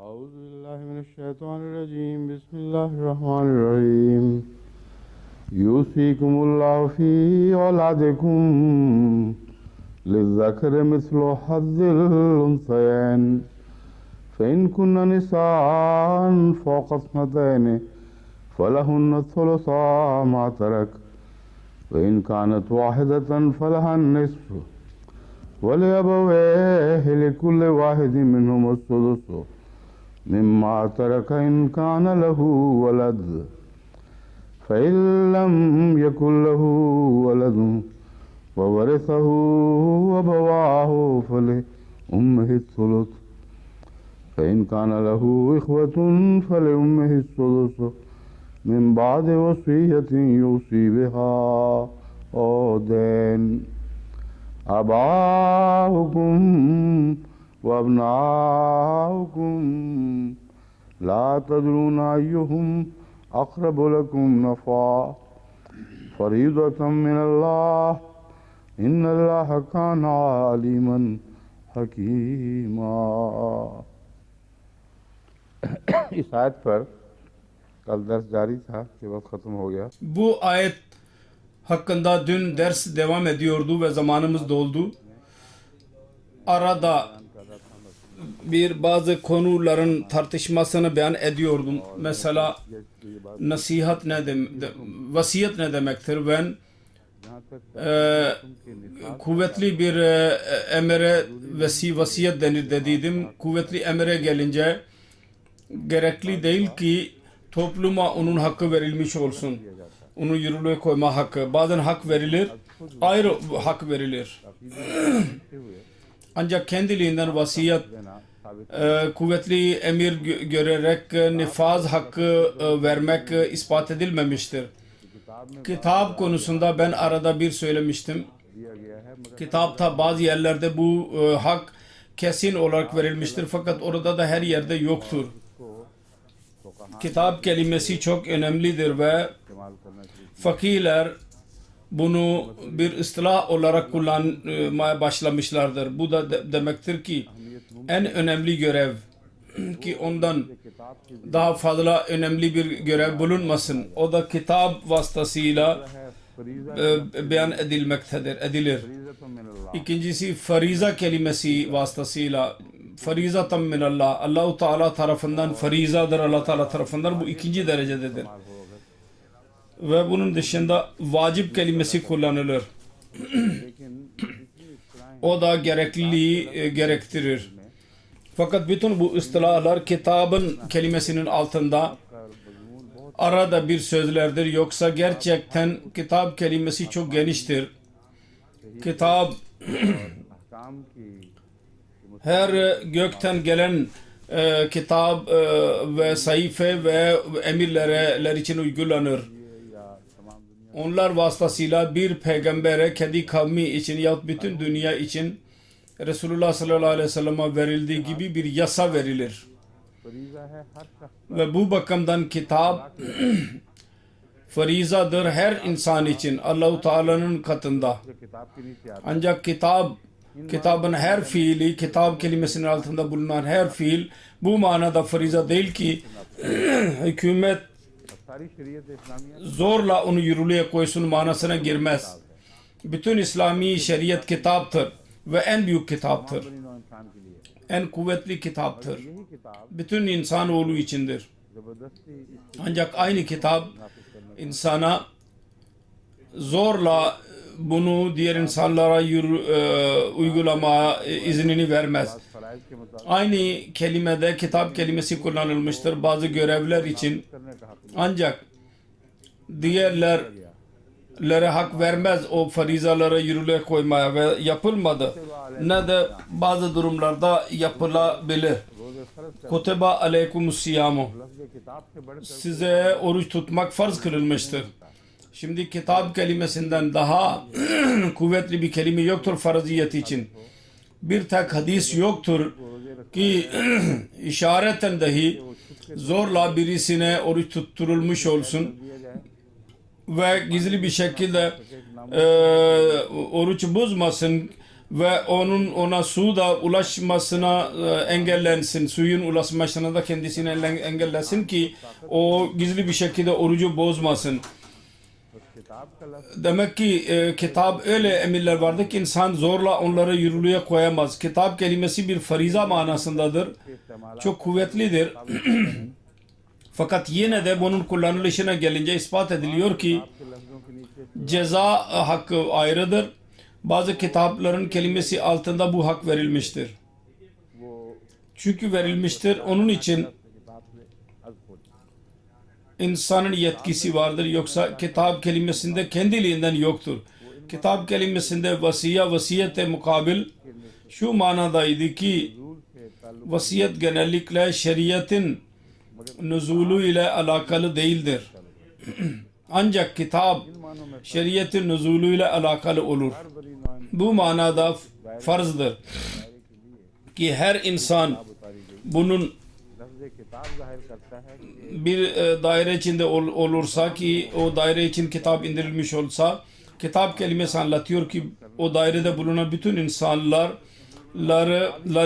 أعوذ بالله من الشيطان الرجيم بسم الله الرحمن الرحيم يوصيكم الله في أولادكم للذكر مثل حظ الأنثيين فإن كن نساء فوق اثنتين فلهن الثلثا ما ترك وإن كانت واحدة فلها النصف ولأبويه لكل واحد منهم السدس مما ترك إن كان له ولد فإن لم يكن له ولد وورثه أبواه فلأمه الثلث فإن كان له إخوة فلأمه السدس من بعد وصية يوصي بها أو دين آباؤكم وأبناؤكم لا تدرون أيهم أقرب لكم نفعا فريضة من الله إن الله كان عليما حكيما. इस आयत पर कल दर्स जारी था कि वक्त ख़त्म हो गया. Bu ayet hakkında dün ders devam ediyordu ve zamanımız doldu. Arada bazı konuların tartışmasını beyan ediyordum. Mesela nasihat vasiyet ne demektir? Ben kuvvetli bir emre vasiyet denir dediydim. Kuvvetli emre gelince gerekli değil ki topluma onun hakkı verilmiş olsun. Onu yürürlüğe koyma hakkı. Bazen hak verilir, ayrı hak verilir. Ancak kendiliğinden vasiyet kuvvetli emir görerek nifaz hakkı vermek ispat edilmemiştir. Kitap konusunda ben arada bir söylemiştim. Kitapta bazı yerlerde bu hak kesin olarak verilmiştir fakat orada da her yerde yoktur. Kitap kelimesi çok önemlidir ve fakirler bunu bir ıslah olarak kullanmaya başlamışlardır. Bu da demektir ki en önemli görev ki ondan daha fazla önemli bir görev bulunmasın. O da kitap vasıtasıyla beyan edilir. İkincisi fariza kelimesi vasıtasıyla farizatan minallah. Allah-u Teala tarafından farizadır, Allah Teala tarafından bu ikinci derecededir. Ve bunun dışında vacip kelimesi kullanılır. O da gerekliliği gerektirir. Fakat bütün bu ıstılahlar kitabın kelimesinin altında arada bir sözlerdir. Yoksa gerçekten kitap kelimesi çok geniştir. Kitap her gökten gelen kitap ve sayfa ve emirler için uygulanır. Onlar vasıtasıyla bir peygambere kendi kavmi için yahut bütün dünya için Resulullah sallallahu aleyhi ve sellem'e verildiği gibi bir yasa verilir. Ve bu bakımdan kitap farizadır her insan için Allah-u Teala'nın katında. Ancak kitabın her fiili, kitap kelimesinin altında bulunan her fiil bu manada fariza değil ki hükümet zorla onu yürürlüğe koysun manasına girmez. Bütün İslami şeriat kitaptır ve en büyük kitaptır. En kuvvetli kitaptır. Bütün insanoğlu içindir. Ancak aynı kitap insana zorla bunu diğer insanlara uygulama iznini vermez. Aynı kelimede kitap kelimesi kullanılmıştır bazı görevler için. Ancak diğerlere hak vermez o farizaları yürürlüğe koymaya ve yapılmadı. Ne de bazı durumlarda yapılabilir. Kutiba aleykumussiyamu. Size oruç tutmak farz kılınmıştır. Şimdi kitap kelimesinden daha kuvvetli bir kelime yoktur farziyet için. Bir tek hadis yoktur ki işareten dahi zorla birisine oruç tutturulmuş olsun ve gizli bir şekilde oruç bozmasın ve ona su da ulaşmasına engellensin. Suyun ulaşmasına da kendisini engellesin ki o gizli bir şekilde orucu bozmasın. Demek ki kitap öyle emirler vardı ki insan zorla onları yürürlüğe koyamaz. Kitap kelimesi bir fariza manasındadır. Çok kuvvetlidir. Fakat yine de bunun kullanılışına gelince ispat ediliyor ki ceza hakkı ayrıdır. Bazı kitapların kelimesi altında bu hak verilmiştir. Çünkü verilmiştir. Onun için insanın yetkisi vardır. Yoksa kitap kelimesinde kendiliğinden yoktur. Kitap kelimesinde vasiyete mukabil şu manadaydı ki vasiyet genellikle şeriatın nüzulü ile alakalı değildir. Ancak kitap şeriatın nüzulü ile alakalı olur. Bu manada farzdır ki her insan bunun bir daire içinde olursa ki o daire için kitap indirilmiş olsa, kitap kelimesi anlatıyor ki o dairede bulunan bütün insanlar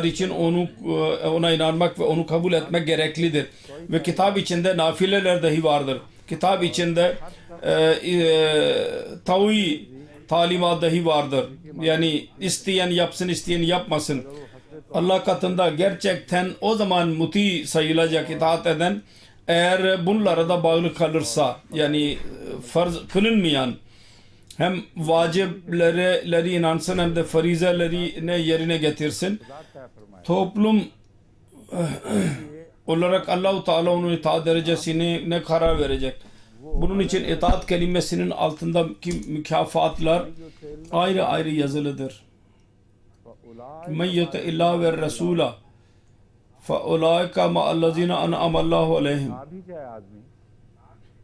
için ona inanmak ve onu kabul etmek gereklidir. Ve kitap içinde nafileler dahi vardır. Kitap içinde tavi talimat dahi vardır. Yani isteyen yapsın, isteyen yapmasın. Allah katında gerçekten o zaman muti sayılacak, itaat eden, eğer bunlara da bağlı kalırsa, yani farz kılınmayan hem vacipleri inansın hem de farizeleri yerine getirsin. Toplum olarak Allah-u Teala onun itaat derecesini ne karar verecek? Bunun için itaat kelimesinin altındaki mükafatlar ayrı ayrı yazılıdır. Men yuti illah ve rasula fa ulaika ma'allazina an'ama Allahu aleyhim.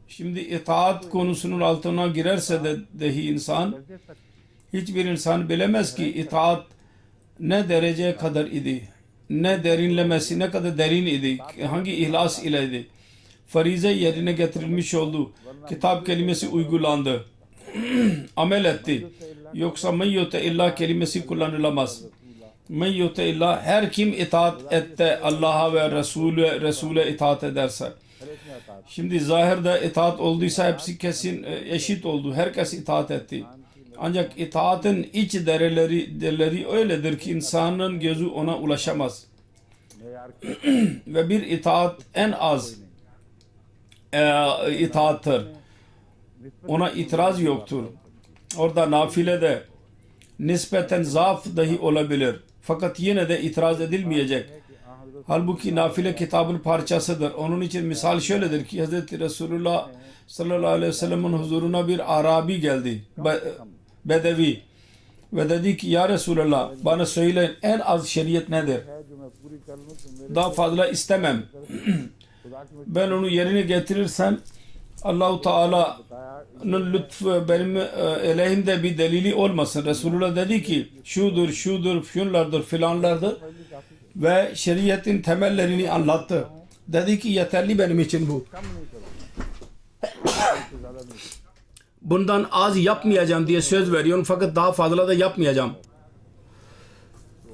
Şimdi itaat konusunun altına girerse de dahi insan, hiçbir insan bilemez ki itaat ne dereceye kadar idi, ne derinlemesi ne kadar derin idi, hangi ihlas ileydi. Farize yerine getirilmiş oldu. Kitap kelimesi uygulandı. Amel etti. Yoksa men yuti illah kelimesi kullanılamaz. Men yuti illah, her kim itaat etti Allah'a ve Resul'e itaat ederse. Şimdi zahirde itaat olduysa hepsi kesin eşit oldu. Herkes itaat etti. Ancak itaatın iç değerleri öyledir ki insanın gözü ona ulaşamaz. Ve bir itaat en az itaattır. Ona itiraz yoktur. Orada nafilede nispeten zaaf dahi olabilir. Fakat yine de itiraz edilmeyecek. Halbuki nafile kitabın parçasıdır. Onun için misal şöyledir ki Hz. Resulullah sallallahu aleyhi ve sellem'in huzuruna bir Arabi geldi. Bedevi. Ve dedi ki ya Resulullah, bana söyleyin en az şeriat nedir? Daha fazla istemem. Ben onu yerine getirirsem Allah-u Teala'nın lütfu benim aleyhimde bir delili olmasın. Resulullah dedi ki şudur, şunlardır, filanlardır ve şeriatın temellerini anlattı. Dedi ki yeterli benim için bu. Bundan az yapmayacağım diye söz veriyorum fakat daha fazla da yapmayacağım.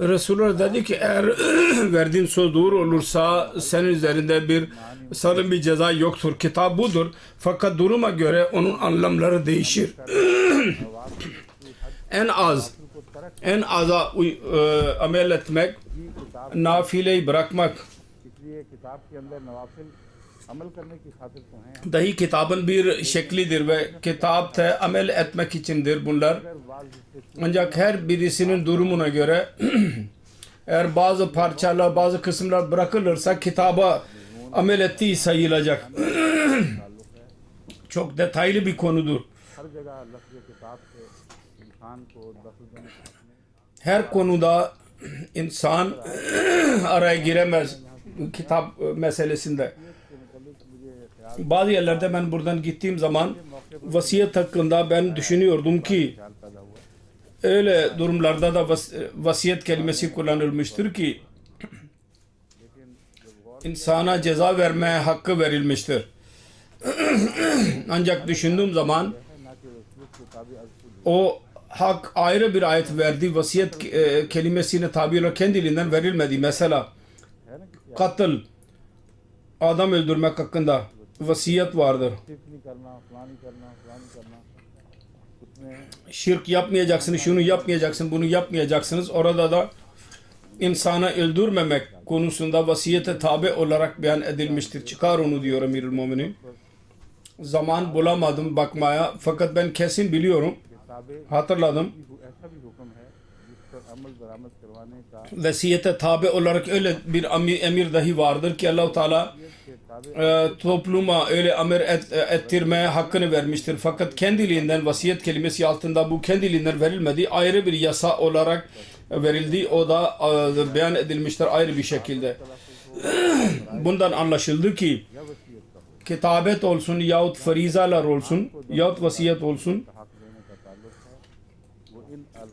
Resulullah dedi ki eğer verdiğin söz doğru olursa senin üzerinde sanırım bir ceza yoktur. Kitap budur. Fakat duruma göre onun anlamları değişir. en aza amel etmek, nafileyi bırakmak dahi kitabın bir şeklidir ve kitapta amel etmek içindir bunlar. Ancak her birisinin durumuna göre eğer bazı parçalar, bazı kısımlar bırakılırsa kitaba amel ettiği sayılacak. Çok detaylı bir konudur. Her konuda insan araya giremez kitap meselesinde. Bazı yerlerde ben buradan gittiğim zaman vasiyet hakkında ben düşünüyordum ki öyle durumlarda da vasiyet kelimesi kullanılmıştır ki insana ceza vermeye hakkı verilmiştir. Ancak düşündüğüm zaman o hak ayrı bir ayet verdi. Vasiyet kelimesine tabi olarak kendiliğinden verilmedi. Mesela katıl, adam öldürmek hakkında vasiyet vardır. Şirk yapmayacaksınız, şunu yapmayacaksın, bunu yapmayacaksınız. Orada da insanı öldürmemek konusunda vasiyete tabi olarak beyan edilmiştir. Çıkar onu diyor Emirül Müminin. Zaman bulamadım bakmaya fakat ben kesin biliyorum, hatırladım. Vasiyete tabi olarak öyle bir emir dahi vardır ki Allah-u Teala topluma öyle emir ettirmeye hakkını vermiştir. Fakat kendiliğinden vasiyet kelimesi altında bu kendiliğinden verilmedi. Ayrı bir yasa olarak verildi. O da beyan edilmiştir ayrı bir şekilde. Bundan anlaşıldı ki kitabet olsun yahut farizalar olsun yahut vasiyet olsun,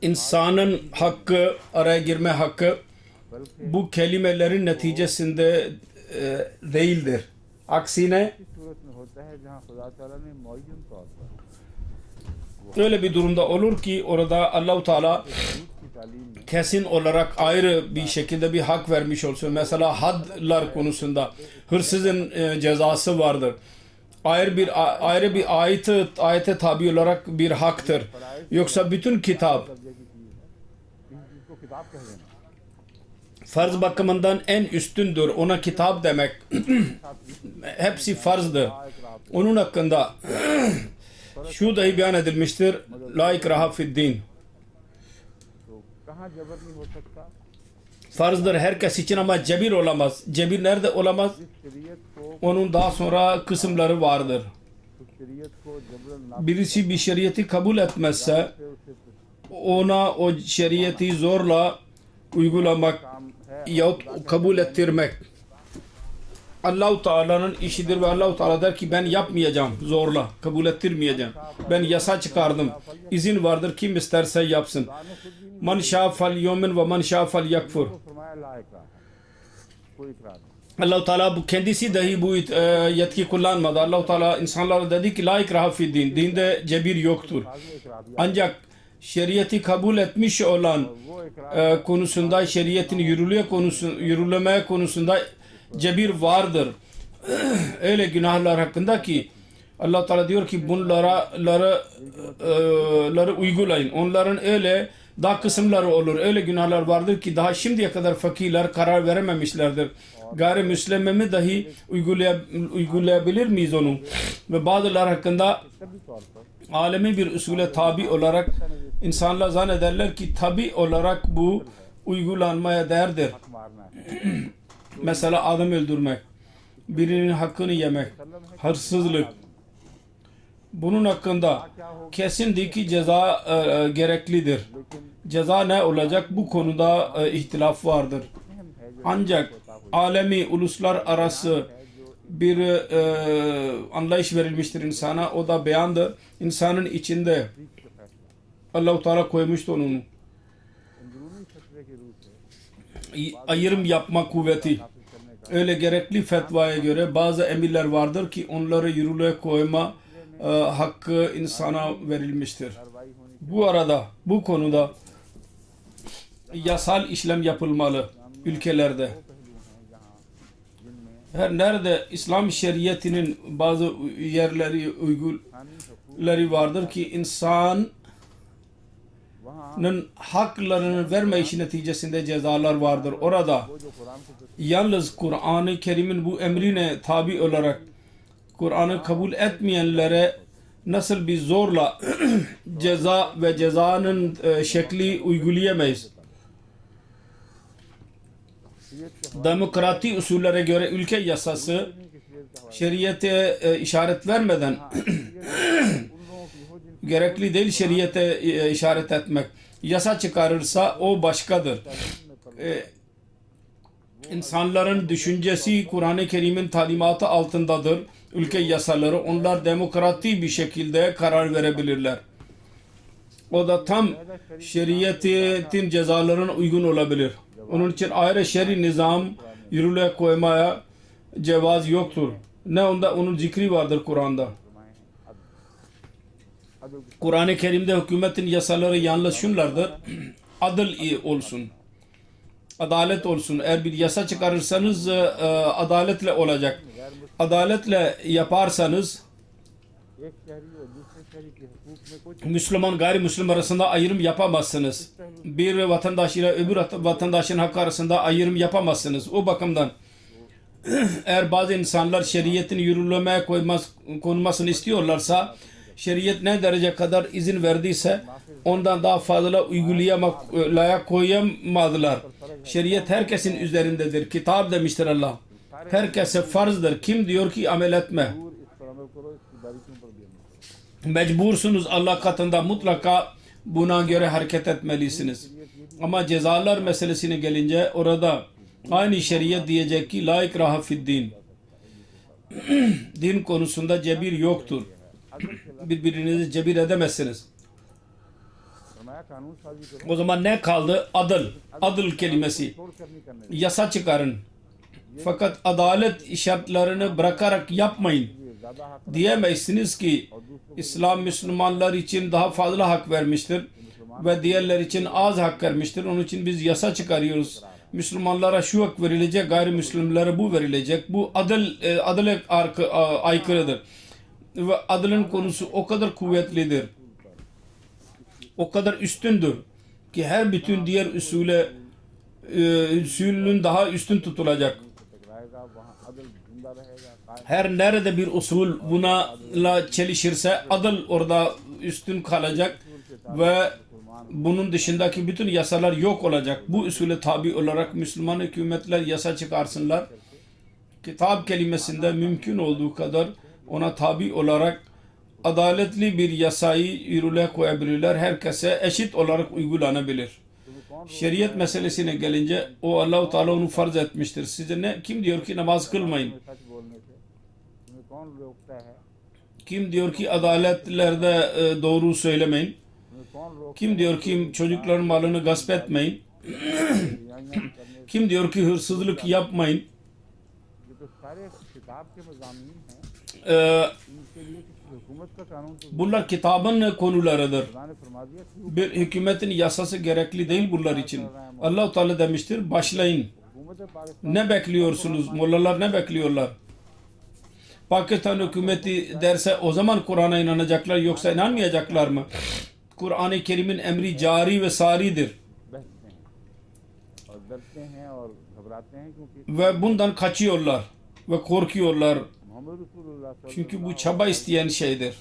insanın hakkı, araya girme hakkı bu kelimelerin neticesinde değildir. Aksine öyle bir durumda olur ki orada Allah-u Teala kesin olarak ayrı bir şekilde bir hak vermiş olsun. Mesela hadlar konusunda hırsızın cezası vardır. Ayrı bir ayete tabi olarak bir haktır. Yoksa bütün kitap farz bakımından en üstündür. Ona kitap demek hepsi farzdır. Onun hakkında şu dahi beyan edilmiştir. La ikraha fid din. Farzdır herkes için ama cebir olamaz. Cebir nerede olamaz? Onun daha sonra kısımları vardır. Birisi bir şeriatı kabul etmezse ona o şeriatı zorla uygulamak yahut kabul ettirmek Allah-u Teala'nın işidir ve Allah-u Teala der ki ben yapmayacağım zorla, kabul ettirmeyeceğim. Ben yasa çıkardım. İzin vardır, kim isterse yapsın. Man şâ fel yu'min ve man şâ fel yakfur. Allah-u Teala bu kendisi dahi bu yetki kullanmadı. Allah-u Teala insanlara dedi ki la ikraha fi din. Dinde cebir yoktur. Ancak şeriatı kabul etmiş olan konusunda, şeriatın yürürleme konusunda cebir vardır. Öyle günahlar hakkında ki Allah Teala diyor ki bunları uygulayın. Onların öyle daha kısımları olur. Öyle günahlar vardır ki daha şimdiye kadar fakirler karar verememişlerdir. Gayrimüslime mi dahi uygulayabilir miyiz onu? Ve bazılar hakkında alemi bir usule tabi olarak insanlar zannederler ki tabi olarak bu uygulanmaya değerdir. Mesela adam öldürmek, birinin hakkını yemek, hırsızlık. Bunun hakkında kesindir ki ceza gereklidir. Ceza ne olacak? Bu konuda ihtilaf vardır. Ancak alemi, uluslararası bir anlayış verilmiştir insana. O da beyandır. İnsanın içinde Allah-u Teala koymuştur onu. Ayrım yapma kuvveti. Öyle gerekli fetvaya göre bazı emirler vardır ki onları yürürlüğe koyma hakkı insana verilmiştir. Bu arada, bu konuda yasal işlem yapılmalı ülkelerde. Her nerede İslam şeriatının bazı yerleri, uyguları vardır ki insanın haklarını verme işi neticesinde cezalar vardır. Orada yalnız Kur'an-ı Kerim'in bu emrine tabi olarak Kur'an'ı kabul etmeyenlere nasıl bir zorla ceza ve cezanın şekli uygulayamayız. Demokratik usullere göre ülke yasası şeriate işaret vermeden gerekli değil şeriate işaret etmek. Yasa çıkarırsa o başkadır. İnsanların düşüncesi Kur'an-ı Kerim'in talimatı altındadır. Ülke yasaları, onlar demokratik bir şekilde karar verebilirler. O da tam şeriatin cezalarına uygun olabilir. Onun için ayrı şer'i nizam yürürlüğe koymaya cevaz yoktur. Ne onda onun zikri vardır Kur'an'da. Kur'an-ı Kerim'de hükümetin yasaları yalnız şunlardır. Adıl olsun. Adalet olsun. Eğer bir yasa çıkarırsanız adaletle olacak. Adaletle yaparsanız एक शहरी और दूसरे शहरी के हुकूक में कुछ Müslüman gayrimüslim arasında ayrım yapamazsınız. Bir vatandaş ile öbür vatandaşın hakkı arasında ayrım yapamazsınız. O bakımdan eğer bazı insanlar şeriyetin yürürlüğe konulmasını istiyorlarsa, şeriyet ne derece kadar izin verdiyse ondan daha fazla uygulamaya koyamadılar. Şeriyet herkesin üzerindedir. Kitap demiştir Allah. Herkese farzdır. Kim diyor ki amel etme? इस पर अमल करो, इसकी बारीकियों पर भी अमल करो। Mecbursunuz Allah katında, mutlaka buna göre hareket etmelisiniz. Ama cezalar meselesine gelince orada aynı şeriyet diyecek ki la ikraha fi'd-din. Din konusunda cebir yoktur. Birbirinizi cebir edemezsiniz. फरमाया कानून साजी करो, O zaman ne kaldı? Adıl. Adıl kelimesi. छोड़ कर नहीं करने Yasa çıkarın. Fakat adalet şartlarını bırakarak yapmayın. दें। ज्यादा हक Diyemezsiniz ki İslam Müslümanlar için daha fazla hak vermiştir ve diğerler için az hak vermiştir. Onun için biz yasa çıkarıyoruz. Müslümanlara şu hak verilecek, gayrimüslimlere bu verilecek. Bu adale aykırıdır. Ve adılın konusu o kadar kuvvetlidir. O kadar üstündür ki her bütün diğer usulün daha üstün tutulacak. टकराएगा, वहाँ अदल जिंदा रहेगा, कायम Her nerede bir usul bununla çelişirse adıl orada üstün kalacak ve bunun dışındaki bütün yasalar yok olacak. Bu usule tabi olarak Müslüman hükümetler yasa çıkarsınlar. Kitap kelimesinde mümkün olduğu kadar ona tabi olarak adaletli bir yasayı yürürlüğe koyabilirler. Herkese eşit olarak uygulanabilir. Şeriyet meselesine gelince o Allah-u Teala onu farz etmiştir. Size ne? Kim diyor ki namaz kılmayın? सच बोलने से तुम्हें कौन रोकता है? Kim diyor ki adaletlerde doğru söylemeyin? तुम्हें कौन रोक Kim diyor ki çocukların malını gasp etmeyin? बुराइयां करने? Kim diyor ki hırsızlık yapmayın? ये तो सारे किताब के मज़ामीन हैं। इनके लिए किसी हुकूमत का कानून तो Bunlar kitabın konularıdır. खुदा ने फरमा दिया कि Bir hükümetin yasası gerekli değil bunlar için. Allah-u Teala demiştir, başlayın. हुकूमत Pakistan Ne bekliyorsunuz? Mollalar ne bekliyorlar? Pakistan hükümeti derse o zaman Kur'an'a inanacaklar, yoksa inanmayacaklar mı? Kur'an-ı Kerim'in emri cari ve saridir. बहसते हैं और डरते हैं और घबराते हैं क्योंकि Ve bundan kaçıyorlar ve korkuyorlar. Mohammad रसूलुल्लाह सल्लल्लाहु Çünkü bu çaba isteyen şeydir.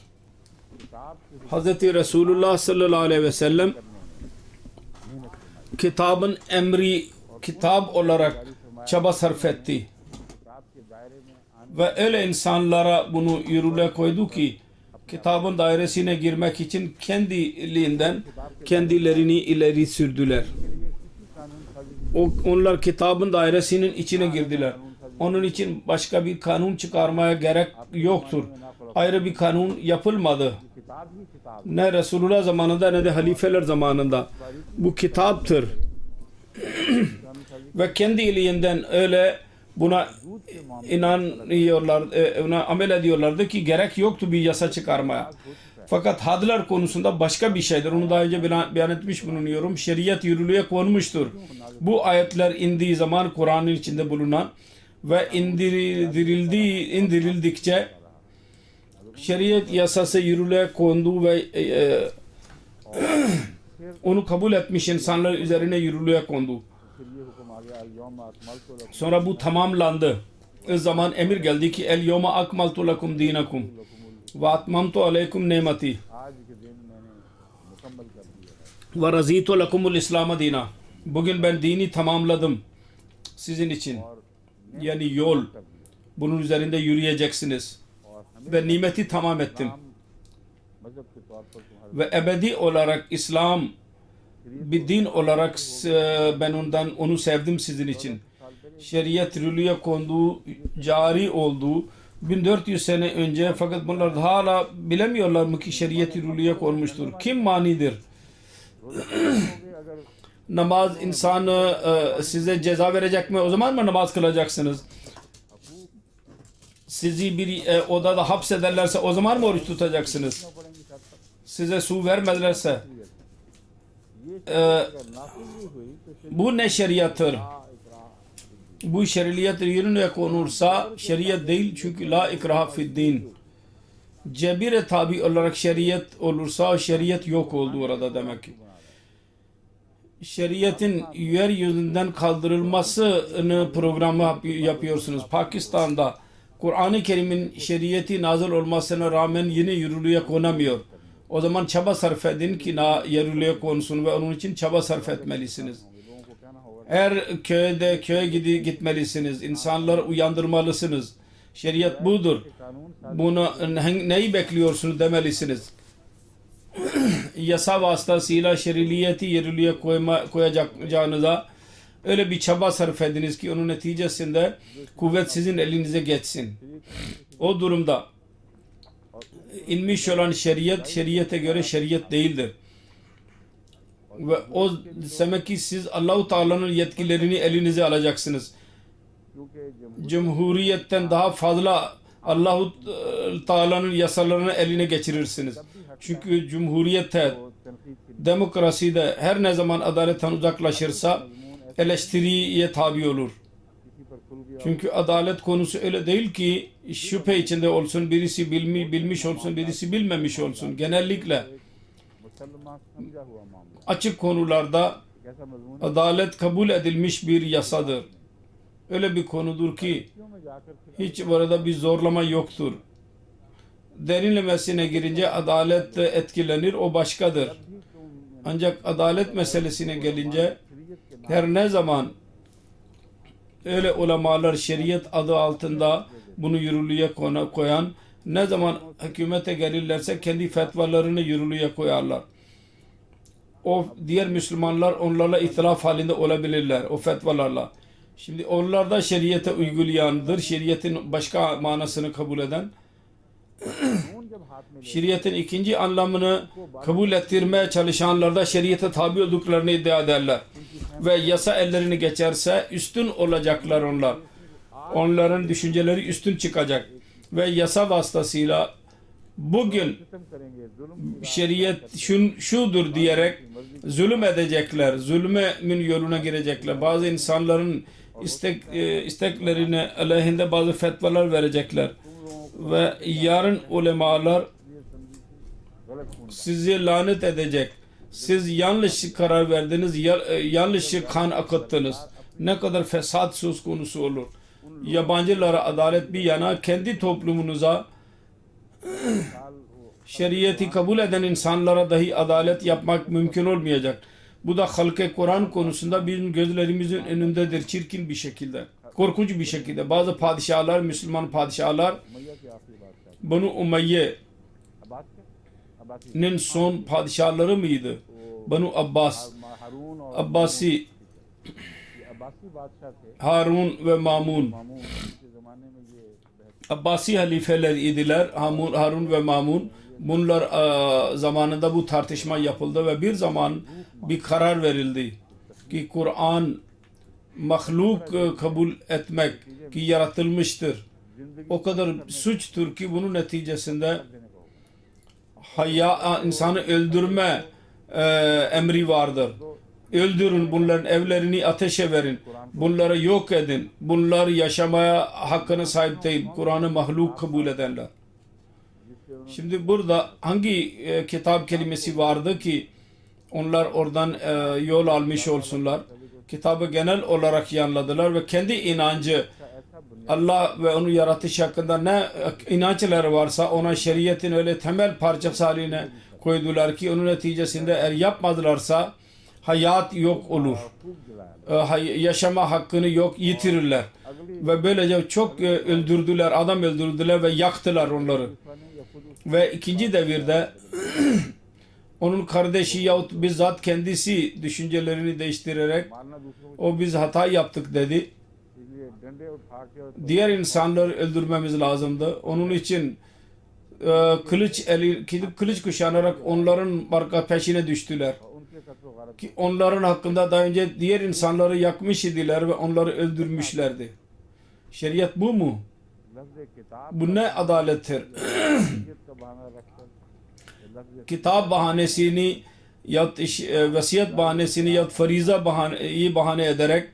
किताब के Hz. Resulullah sallallahu aleyhi ve sellem kitabın emri kitap olarak çaba sarf etti. किताब के दायरे में आने Ve öyle insanlara bunu yürürlüğe koydu ki kitabın dairesine girmek için kendilerini ileri sürdüler. Onlar kitabın dairesinin içine girdiler. Onun için başka bir kanun çıkarmaya gerek yoktur. Ayrı bir kanun yapılmadı. किताब ही किताब Ne Resulullah zamanında ne de halifeler zamanında. Bu kitaptır. Ve kendiliğinden öyle buna inanıyorlar, ona amel ediyorlardı ki gerek yoktu bir yasa çıkarmaya. Fakat hadler konusunda başka bir şeydir. Onu daha önce beyan etmiş bulunuyorum. Şeriyet yürürlüğe konmuştur. Bu ayetler indiği zaman Kur'an'ın içinde bulunan ve indirildikçe şeriyet yasası yürürlüğe kondu ve onu kabul etmiş insanlar üzerine yürürlüğe kondu. फिर ये हुक्म आ गया यौम अकमलतु लकुम Sonra bu tamamlandı. O zaman emir geldi ki el yevme akmaltu lekum dinakum ve atmamtu aleykum nemati आज के दिन मैंने मुकम्मल कर दिया है ve razitu lekumul İslam'a dina. Bugün ben dini tamamladım sizin için. Yani yol. Bunun üzerinde yürüyeceksiniz. और हमें Ve nimeti tamam ettim. मजहब के तौर पर तुम्हारे Ve ebedi olarak İslam bir din olarak ben onu sevdim sizin için. Şeriyet yürürlüğe konduğu, cari olduğu 1400 sene önce, fakat bunlar hala bilemiyorlar mı ki şeriyet yürürlüğe konmuştur. Kim manidir? अगर Namaz insanı size ceza verecek mi? O zaman mı namaz kılacaksınız? Sizi bir odada hapsederlerse o zaman mı oruç tutacaksınız? size su vermedilerse ये अगर नाफिज भी हुई तो bu ne şeriattır? Bu şeriat yerine konulsa şeriat değil, çünkü la ikraha fid din. Cebire tabi olarak şeriat olursa şeriat yok oldu orada demek ki. Şeriatın yeryüzünden kaldırılmasını programı yapıyorsunuz. Pakistan'da Kur'an-ı Kerim'in şeriatı nazil olmasına rağmen yine yürürlüğe konamıyor. O zaman çaba sarf edin ki yürürlüğe konsun ve onun için çaba sarf etmelisiniz. Her köye gitmelisiniz. İnsanları uyandırmalısınız. Şeriat budur. Bunu neyi bekliyorsunuz demelisiniz. Yasa vasıtasıyla şeriyeti yürürlüğe koyacağınıza öyle bir çaba sarf ediniz ki onun neticesinde kuvvet sizin elinize geçsin. O durumda inmiş olan şeriyete göre şeriat değildir. Ve o demek ki siz Allah-u Teala'nın yetkilerini elinize alacaksınız. Cumhuriyetten daha fazla Allah-u Teala'nın yasalarını eline geçirirsiniz. Çünkü cumhuriyette, demokraside her ne zaman adaletten uzaklaşırsa eleştiriye tabi olur. Çünkü adalet konusu öyle değil ki şüphe içinde olsun, birisi bilmiş olsun, birisi bilmemiş olsun. Genellikle açık konularda adalet kabul edilmiş bir yasadır. Öyle bir konudur ki hiç burada bir zorlama yoktur. Derinlemesine girince adalet etkilenir, o başkadır. Ancak adalet meselesine gelince her ne zaman öyle ulemalar şeriat adı altında bunu yürürlüğe koyan, ne zaman hükümete gelirlerse kendi fetvalarını yürürlüğe koyarlar. O diğer Müslümanlar onlarla ihtilaf halinde olabilirler o fetvalarla. Şimdi onlar da şeriate uygulayandır. Şeriatın başka manasını kabul eden. Şeriatın ikinci anlamını kabul ettirmeye çalışanlar da şeriata tabi olduklarını iddia ederler. Ve yasa ellerine geçerse üstün olacaklar onlar. Onların düşünceleri üstün çıkacak. Ve yasa vasıtasıyla bugün şeriat şudur diyerek zulüm edecekler. Zulümün yoluna girecekler. Bazı insanların isteklerine aleyhinde bazı fetvalar verecekler. Ve yarın ulemalar sizi lanet edecek. Siz yanlış karar verdiniz, yanlış kan akıttınız. Ne kadar fesat söz konusu olur. Yabancılara adalet bir yana, kendi toplumunuza şeriatı kabul eden insanlara dahi adalet yapmak mümkün olmayacak. Bu da halk-ı Kur'an konusunda bizim gözlerimizin önündedir, çirkin bir şekilde, korkunç bir şekilde. Bazı padişahlar, Müslüman padişahlar, Banu Umayye'nin son padişahları mıydı? Banu Abbasi, Harun ve Mamun. Abbasi halifeler idiler, Harun ve Mamun. Bunlar zamanında bu tartışma yapıldı ve bir zaman bir karar verildi ki Kur'an mahluk kabul etmek ki yaratılmıştır. O kadar suçtur ki bunun neticesinde insanı öldürme emri vardır. Öldürün, bunların evlerini ateşe verin. Bunları yok edin. Bunlar yaşamaya hakkına sahip değil. Kur'an'ı mahluk kabul edenler. Şimdi burada hangi kitap kelimesi vardı ki onlar oradan yol almış olsunlar? Kitabı genel olarak yanladılar ve kendi inancı, Allah ve onun yaratış hakkında ne inançları varsa ona şeriatın öyle temel parçası haline koydular ki onun neticesinde eğer yapmadılarsa hayat yok olur. Yaşama hakkını yitirirler. Ve böylece çok öldürdüler, adam öldürdüler ve yaktılar onları. Ve ikinci devirde onun kardeşi yahut bizzat kendisi düşüncelerini değiştirerek o biz hata yaptık dedi. Diğer insanları öldürmemiz lazımdı. Onun için kılıç kuşanarak onların peşine düştüler. Ki onların hakkında daha önce diğer insanları yakmış idiler ve onları öldürmüşlerdi. Şeriat bu mu? Bu ne adalettir? kitap bahanesini ya vasiyet bahanesini ya fariza bahaneyi bahane ederek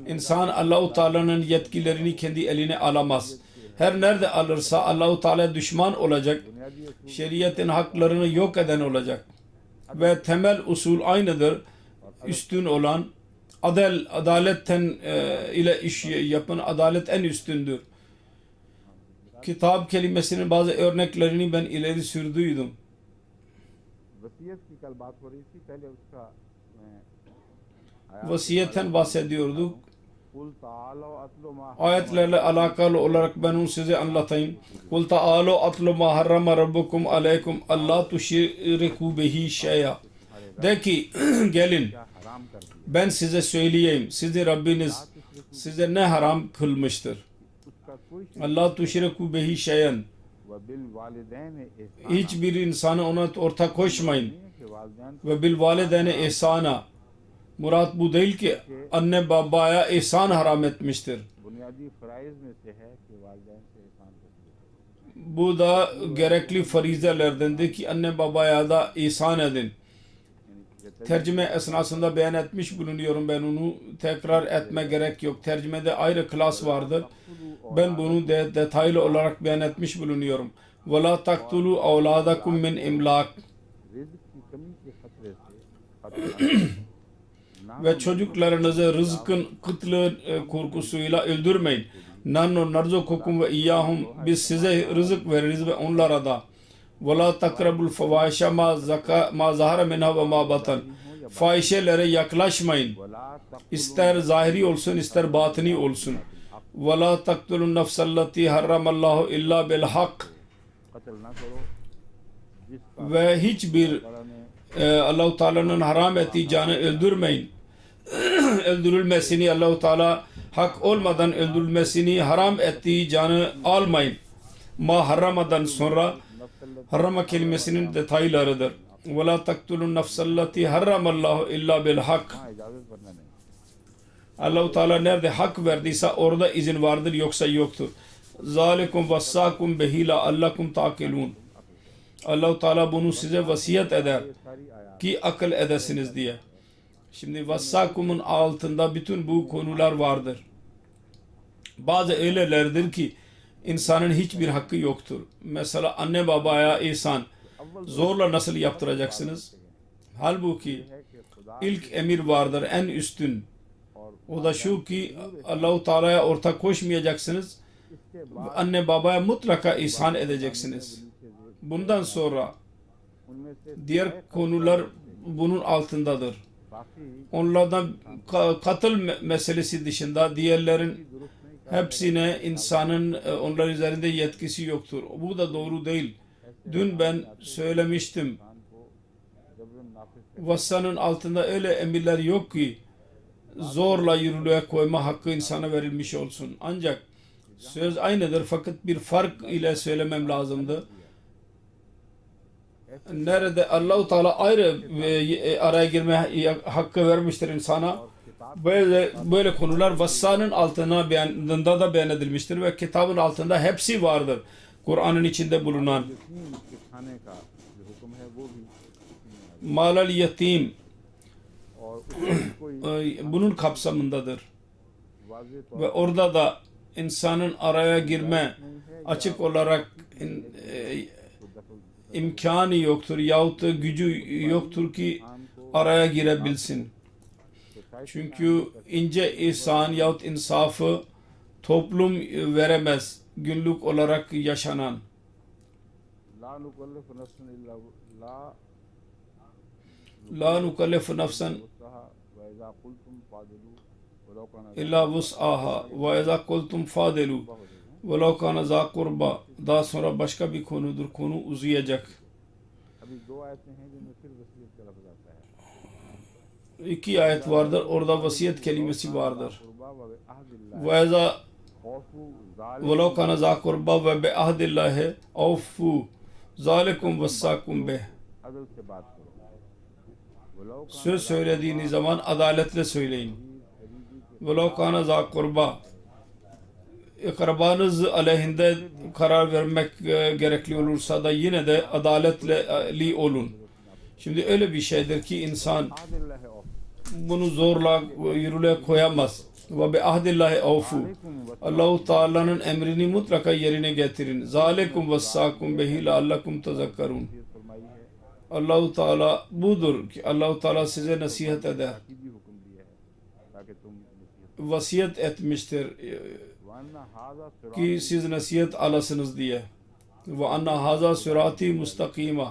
insan Allah-u Teala'nın yetkilerini kendi eline alamaz. Her nerede alırsa Allah-u Teala düşman olacak. Şeriatın haklarını yok eden olacak. Ve temel usul aynıdır. Üstün olan adaletten ile iş yapın. Adalet en üstündür. Kitap kelimesinin bazı örneklerini ben ileri sürdüydüm. Vasiyetten bahsediyorduk. Ayetlerle alakalı olarak ben onu size anlatayım. Kul ta'alu atlu ma harrama rabbukum aleykum Allah tuşriku bihi şey'a. De ki gelin ben size söyleyeyim. Sizi Rabbiniz size ne haram kılmıştır? Allah tuşriku bihi şey'en. Hiçbir insanı ona ortak koşmayın. Ve bil valideyne ihsana. Murat bu değil ki anne babaya ihsan haram etmiştir. Bu da gerekli farizelerdendir ki anne babaya da ihsan edin. Tercüme esnasında beyan etmiş bulunuyorum. Ben onu tekrar etme gerek yok. Tercümede ayrı klas vardır. Ben bunu detaylı olarak beyan etmiş bulunuyorum. وَلَا تَقْتُلُوا اَوْلَادَكُمْ مِنْ اِمْلَاقٍ Ve çocuklarınızı rızkın kıtlığı korkusuyla öldürmeyin. Nannu narzukukum ve iyyahum, biz size rızık veririz ve onlara da. وَلَا تَقْرَبُوا الْفَوَاحِشَ مَا زَهَرَ مِنْهَا وَمَا بَطَنَ Fahişelere yaklaşmayın. İster zahiri olsun ister batini olsun. وَلَا تَقْتُلُوا النَّفْسَ الَّتِي حَرَّمَ اللّٰهُ اِلَّا بِالْحَقِّ Ve hiçbir Allah-u Teala'nın haram ettiği canı öldürmeyin. Öldürülmesini Allah-u Teala hak olmadan öldürülmesini haram ettiği canı almayın. Ma harramadan sonra harrama kelimesinin detaylarıdır. وَلَا تَقْتُلُوا النَّفْسَ الَّتِي حَرَّمَ اللّٰهُ اِلَّا بِالْحَقِّ Allah-u Teala nerede hak verdiyse orada izin vardır yoksa yoktur. ذَٰلِكُمْ وَسَّاكُمْ بَهِي لَعَلَّكُمْ تَعْقِلُونَ Allah-u Teala bunu size vasiyet eder ki akıl edesiniz diye. Şimdi vassakumun altında bütün bu konular vardır. Bazı öylelerdir ki insanın hiçbir hakkı yoktur. Mesela anne babaya ihsan zorla nasıl yaptıracaksınız? Halbuki ilk emir vardır en üstün. O da şu ki Allah-u Teala'ya ortak koşmayacaksınız. Anne babaya mutlaka ihsan edeceksiniz. Bundan sonra diğer konular bunun altındadır. Onlardan katıl meselesi dışında diğerlerin hepsine insanın onlar üzerinde yetkisi yoktur. Bu da doğru değil. Dün ben söylemiştim. Vassanın altında öyle emirler yok ki zorla yürürlüğe koyma hakkı insana verilmiş olsun. Ancak söz aynıdır fakat bir fark ile söylemem lazımdı. Nerede Allah-u Teala ayrı araya girme hakkı vermiştir insana. Böyle konular vassanın altına da beyan edilmiştir ve kitabın altında hepsi vardır. Kur'an'ın içinde bulunan malal yetim bunun kapsamındadır. Ve orada da insanın araya girme açık olarak imkanı yoktur yahut da gücü yoktur ki araya girebilsin. Çünkü ince ihsan yahut insafı toplum veremez günlük olarak yaşanan. La nukallifu nafsan illa vus'aha ve izâ kultum fâdelû ve lev kâne zâ kurba. Daha sonra başka bir konudur. Konu uzayacak. İki ayet vardır. Orada vasiyet kelimesi vardır. Ve izâ ve lev kâne zâ kurba ve bi ahdillâhi avfû zâlikum vessâkum bih. Söz söylediğiniz zaman adaletle söyleyin. وَلَوْ كَانَ ذَا قُرْبَى akrabanız aleyhinde karar vermek gerekli olursa da yine de adaletli olun. Şimdi öyle bir şeydir ki insan ahdillahi of. bunu zorla yürürlüğe koyamaz. Ve bi ahdillahi avfu. Allahu Teala'nın emrini mutlaka yerine getirin. Zalikum vessakum bihi leallakum tezekkerun. फरमाई है Allahu Teala budur ki Allahu Teala size nasihat eder. कि भी हुक्म दिया है ताकि तुम नसीहत Vasiyet etmiştir वरना हाजा सिरात ki siz nasihat alasınız diye. Ve anna haza sirati mustakima.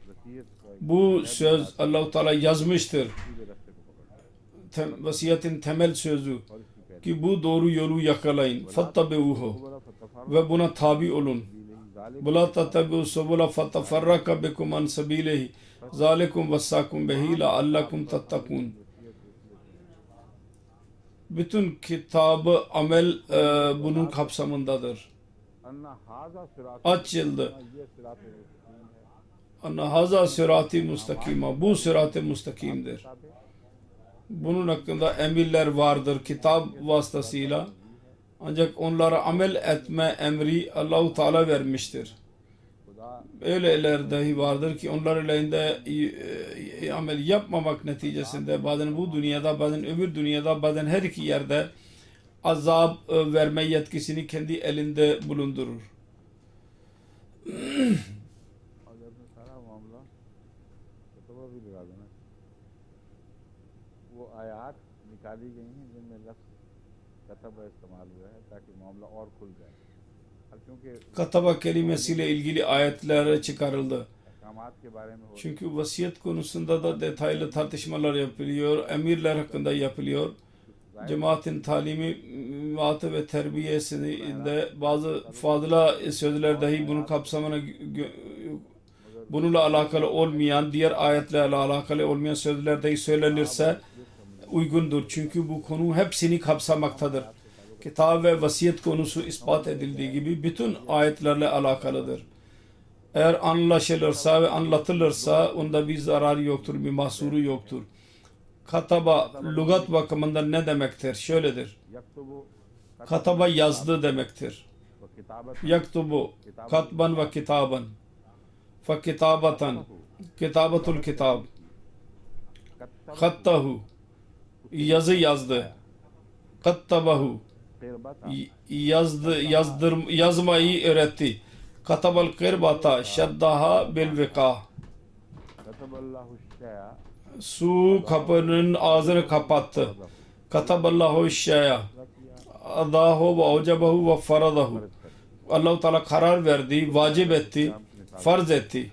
नसीहत का Bu söz Allahu Teala yazmıştır. सीधे रास्ते को पकड़ना Vasiyetin temel sözü और इसकी कहते ki bu doğru yolu yakalayın. Fattabi'uhu. बड़ा फतफर Ve buna tabi olun. जालिम Bula tattabi'u subula fatafarraka bikum an sabilihi. Zalikum vassakum bihi leallakum tattakun. Bütün kitabı amel bunun kapsamındadır. अन्ना हाजा सिरात Açıldı. ये सिरात मुस्तकीम है Anna haza sirati mustakima. Bu sırat-ı mustakimdir. किताब है Bunun hakkında emirler vardır kitap vasıtasıyla. Ancak onlara amel etme emri Allahu Teala vermiştir. खुदा Öyleler dahi vardır ki onlar aleyhinde amel yapmamak neticesinde bazen bu dünyada, bazen öbür dünyada, bazen her iki yerde azap verme yetkisini kendi elinde bulundurur. और जब में सारा मामला तो भी लगा देना वो आयात निकाली गई हैं जिनमें लफ्ज़ कतब इस्तेमाल हुआ है ताकि मामला और खुल जाए अब चूँकि Kataba kelimesiyle ilgili ayetler çıkarıldı. अहकामात के बारे में हो Çünkü vasiyet konusunda da detaylı tartışmalar yapılıyor, emirler hakkında yapılıyor. Cemaatin talimi ve terbiyesinde bazı fazla sözler dahi bunun kapsamına bununla alakalı olmayan, diğer ayetlerle alakalı olmayan sözler dahi söylenirse uygundur. Çünkü bu konu hepsini kapsamaktadır. Kitap ve vasiyet konusu ispat edildiği gibi bütün ayetlerle alakalıdır. Eğer anlaşılırsa ve anlatılırsa onda bir zararı yoktur, bir mahsuru yoktur. Kataba lügat bakımından ne demektir? Şöyledir. यक्तुबु Kataba yazdı demektir. व किताबत Yaktubu katban ve kitaban. Fe kitabatan kitabatul kitab. कत्तब Kattahu yazı yazdı. Kattabahu क़िरबत yazmayı öğretti. Katabal qirbata şeddaha bil vika. कतबल्लाहु शया Su kapının ağzını kapattı. Kataballahu şeya. Adahu ve avcabahu ve faradahu. Allah-u Teala karar verdi, vacip etti, farz etti.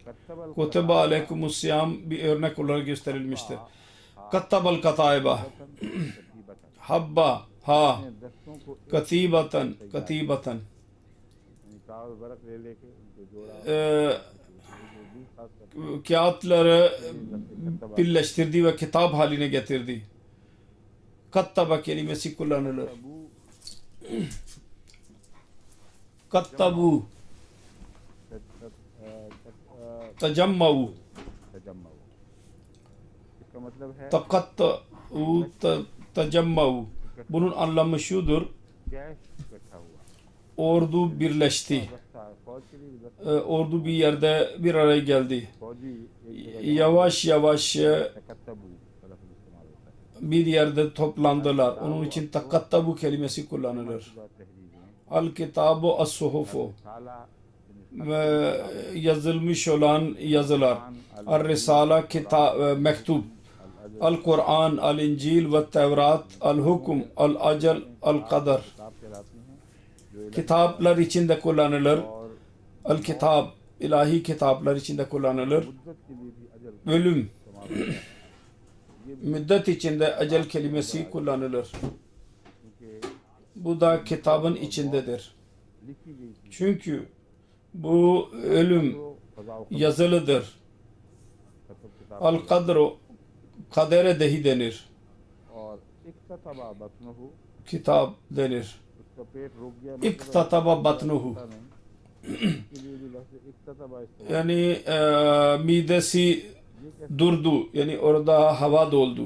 कत्तबल Kutiba aleykumus siyam bir örnek olarak gösterilmiştir. Kattabal kataiba. कतीबत Habba ha. दस्तों को Katibatan katibatan. कागज बरक ले लेके उनको जोड़ा Kağıtları birleştirdi ve kitap haline getirdi. Kattaba kelimesi kullanılır. Kattabu, tecammavu, तजम्मा इसका मतलब है takattau, tecammavu. Bunun anlamı şudur. Cash इकट्ठा हुआ Ordu birleşti. दस्ता फौज के लिए भी दस्ता Ordu bir yerde bir araya geldi. फौजी एक जगह Yavaş yavaş तकत्तबु का लफ्ज़ इस्तेमाल होता है bir yerde toplandılar. Onun için takattabu kelimesi kullanılır. बात तहरीरें Al kitabu as-suhufu. साला Ve yazılmış olan yazılar. Al-Risala mektup. Al-Kur'an, Al-İncil ve Tevrat, Al-Hukum, Al-Acel, Al-Kadar. किताब कहलाती हैं जो Kitaplar içinde kullanılır. और Al-Kitab, ilahi kitaplar içinde kullanılır. मुद्दत के लिए भी अजल Ölüm, इस्तेमाल होता है müddet içinde acel kelimesi kullanılır. क्योंकि Bu da kitabın içindedir. लिखी गई थी Çünkü bu ölüm तो फजाओ yazılıdır. खतब किताब Al-Kadru, kadere dehi denir. और इक्ततबा बतनहु Kitap denir. उसका पेट रुक गया İktataba batnuhu. पता नहीं इसके लिए भी लफ्ज़ इक्ततबा इस्तेमाल Yani midesi durdu. Yani orada hava doldu.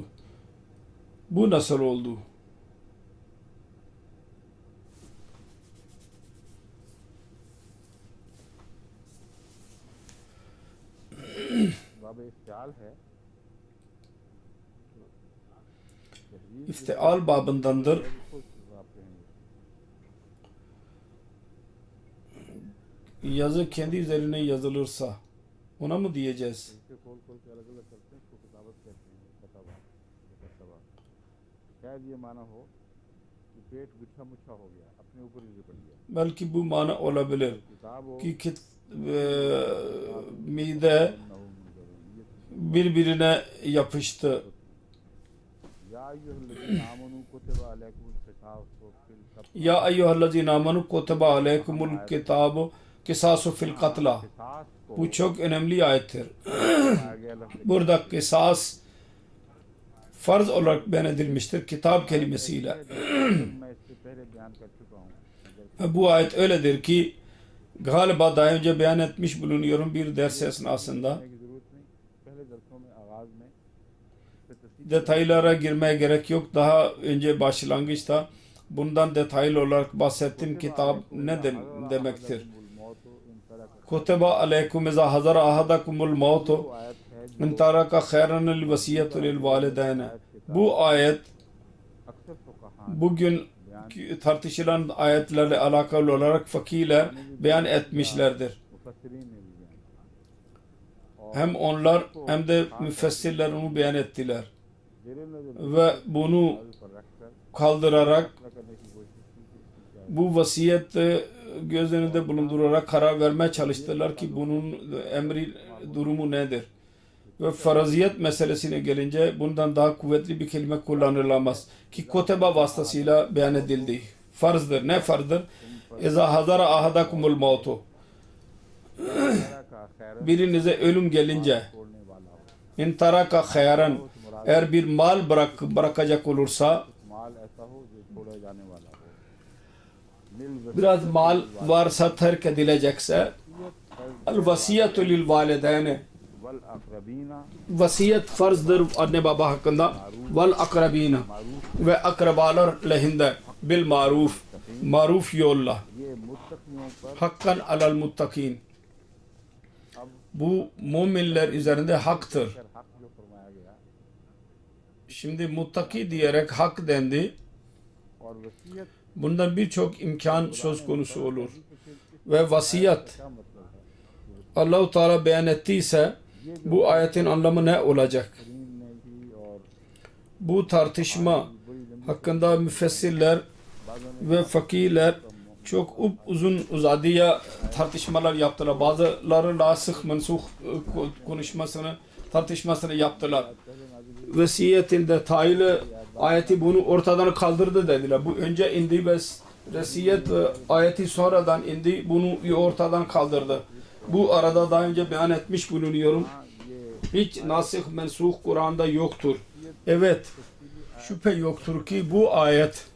Bu nasıl oldu? बाब इफ्तिआल है, İftial babındandır. इसको आप कहेंगे Yazı kendi üzerine yazılırsa ona mı diyeceğiz? इसके खोल खोल के अलग अलग करते हैं, इसको किताबत कहते हैं, कतबा कतबा। शायद ये माना हो कि पेट गुच्छा मुच्छा हो गया, अपने ऊपर ही लिपट गया। Belki bu mana olabilir किताब हो ki mide birbirine yapıştı. या अय्युहल्लज़ीना आमनू कुतिबा अलैकुमुल क़िसास फिल क़त्ल। Ya eyyühellezine amenu kutiba aleykumul kitabu kisasu fil katla. किसास को Bu çok önemli ayettir. आगे लफ्ज़ Burada kısas farz olarak beyan edilmiştir kitap kelimesiyle. मैं इससे पहले बयान कर चुका हूँ। Bu ayet öyledir ki galiba daha önce beyan etmiş bulunuyorum bir ders esnasında. की जरूरत नहीं, पहले दरसों में आगाज में इस पे तफसील Detaylara girmeye gerek yok. Daha önce başlangıçta bundan detaylı olarak bahsettim. Kitap ne demektir? Kutiba aleykum iza hazara ahadakumul mautu आयत है in taraka khayran lil vasiyetu lil valideyne. Bu ayet अक्सर फुक़हा bugün tartışılan ayetlerle alakalı olarak fakirler beyan etmişlerdir. मुफस्सिरीन ने भी बयान Hem onlar hem de müfessirler onu beyan ettiler. जेरे नज़र Ve bunu पर रखकर kaldırarak फैसला करने की कोशिश की कि bu vasiyeti göz önünde bulundurarak karar vermeye çalıştılar ki bunun emri durumu nedir? Ve faraziyet meselesine gelince bundan daha kuvvetli bir kelime kullanılamaz. Ki koteba vasıtasıyla beyan edildi. Farzdır. Ne farzdır? İza hazara ahadakumul mautu. क्या का खैर Birinize ölüm gelince छोड़ने वाला हो, in taraka khayran eğer bir mal bırakacak olursa माल ऐसा हो जो छोड़ा जाने वाला हो, मिल biraz mal varsa terk edilecekse el vasiyetu lil valideyne वल अक़रबीना vasiyet farzdır anne baba hakkında vel akrabina ve akrabalar lehinde bil maruf maruf yolla ये मुत्तक़ियों पर hakkan alel muttakin bu müminler üzerinde haktır. हक जो फरमाया गया Şimdi muttaki diyerek hak dendi. और वसीयत Bundan birçok imkan söz konusu olur. Ve vasiyet क्या मतलब है? Allah-u Teala beyan ettiyse bu ayetin anlamı ne olacak? करीम ने भी और Bu tartışma hakkında müfessirler ve fakirler çok uzun uzadıya tartışmalar yaptılar. Bazıları lasıh mensuh konuşmasını, tartışmasını yaptılar. Vasiyetin detaylı ayeti bunu ortadan kaldırdı dediler. Bu önce indi ve vasiyet ayeti sonradan indi, bunu ortadan kaldırdı. Bu arada daha önce beyan etmiş bulunuyorum. Hiç nasih mensuh Kur'an'da yoktur. Evet, şüphe yoktur ki bu ayet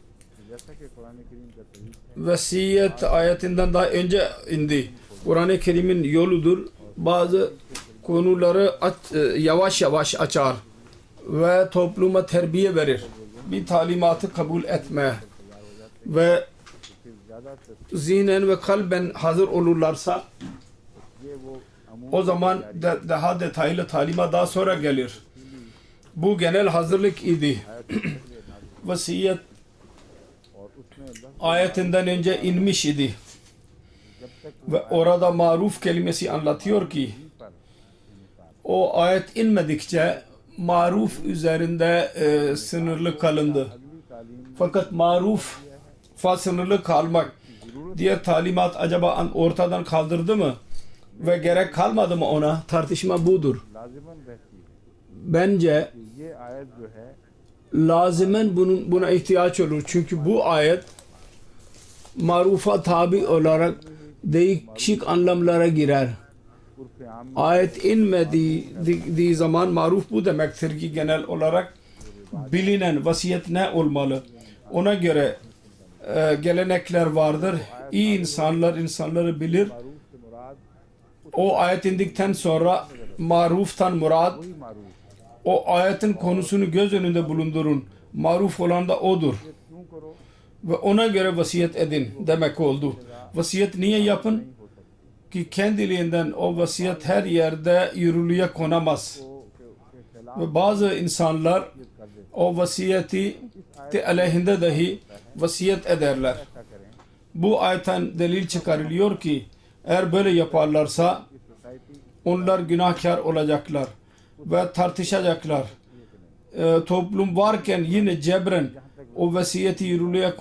जैसा कि कुरान करीम का तरीक़ा vasiyet ayetinden daha önce indi. Kur'an-ı Kerim'in yoludur. Bazı konuları yavaş yavaş açar ve topluma terbiye verir. Bir talimatı kabul etme ve zihnen ve kalben hazır olurlarsa ये वो o zaman daha detaylı talimat daha sonra gelir. Bu genel hazırlık idi. Vasiyet और उसमें अल्लाह ayetinden önce inmiş idi. जब तक Ve orada maruf kelimesi anlatıyor ki पर o ayet inmedikçe maruf üzerinde sınırlı kalındı. अगली तालीम Fakat maruf sınırlı kalmak diğer talimat acaba ortadan kaldırdı mı? Ve gerek kalmadı mı ona? Tartışma budur. लाजिमन रहती है Bence कि ये आयत जो है lazimen buna ihtiyaç olur. Çünkü bu ayet marufa tabi olarak değişik anlamlara girer. उर्फ आम Ayet inmediği zaman maruf bu demektir ki genel olarak bilinen vasiyet ne olmalı? Ona göre gelenekler vardır. İyi insanlar insanları bilir. मारूफ से मुराद O ayet indikten sonra maruftan murad वही मारूफ o ayetin konusunu göz önünde bulundurun. Maruf olan da odur. क्यों करो Ve ona göre vasiyet edin demek oldu. Vasiyet niye yapın? ki kendiliğinden o vasiyet her yerde yürürlüğe konamaz. के खिलाफ Ve bazı insanlar कर दे, o vasiyeti aleyhinde dahi vasiyet ederler. ऐसा करें Bu ayetten delil çıkarılıyor ki eğer böyle yaparlarsa कि society onlar günahkar olacaklar ve tartışacaklar. Toplum varken yine cebren o vasiyeti yürürlüğe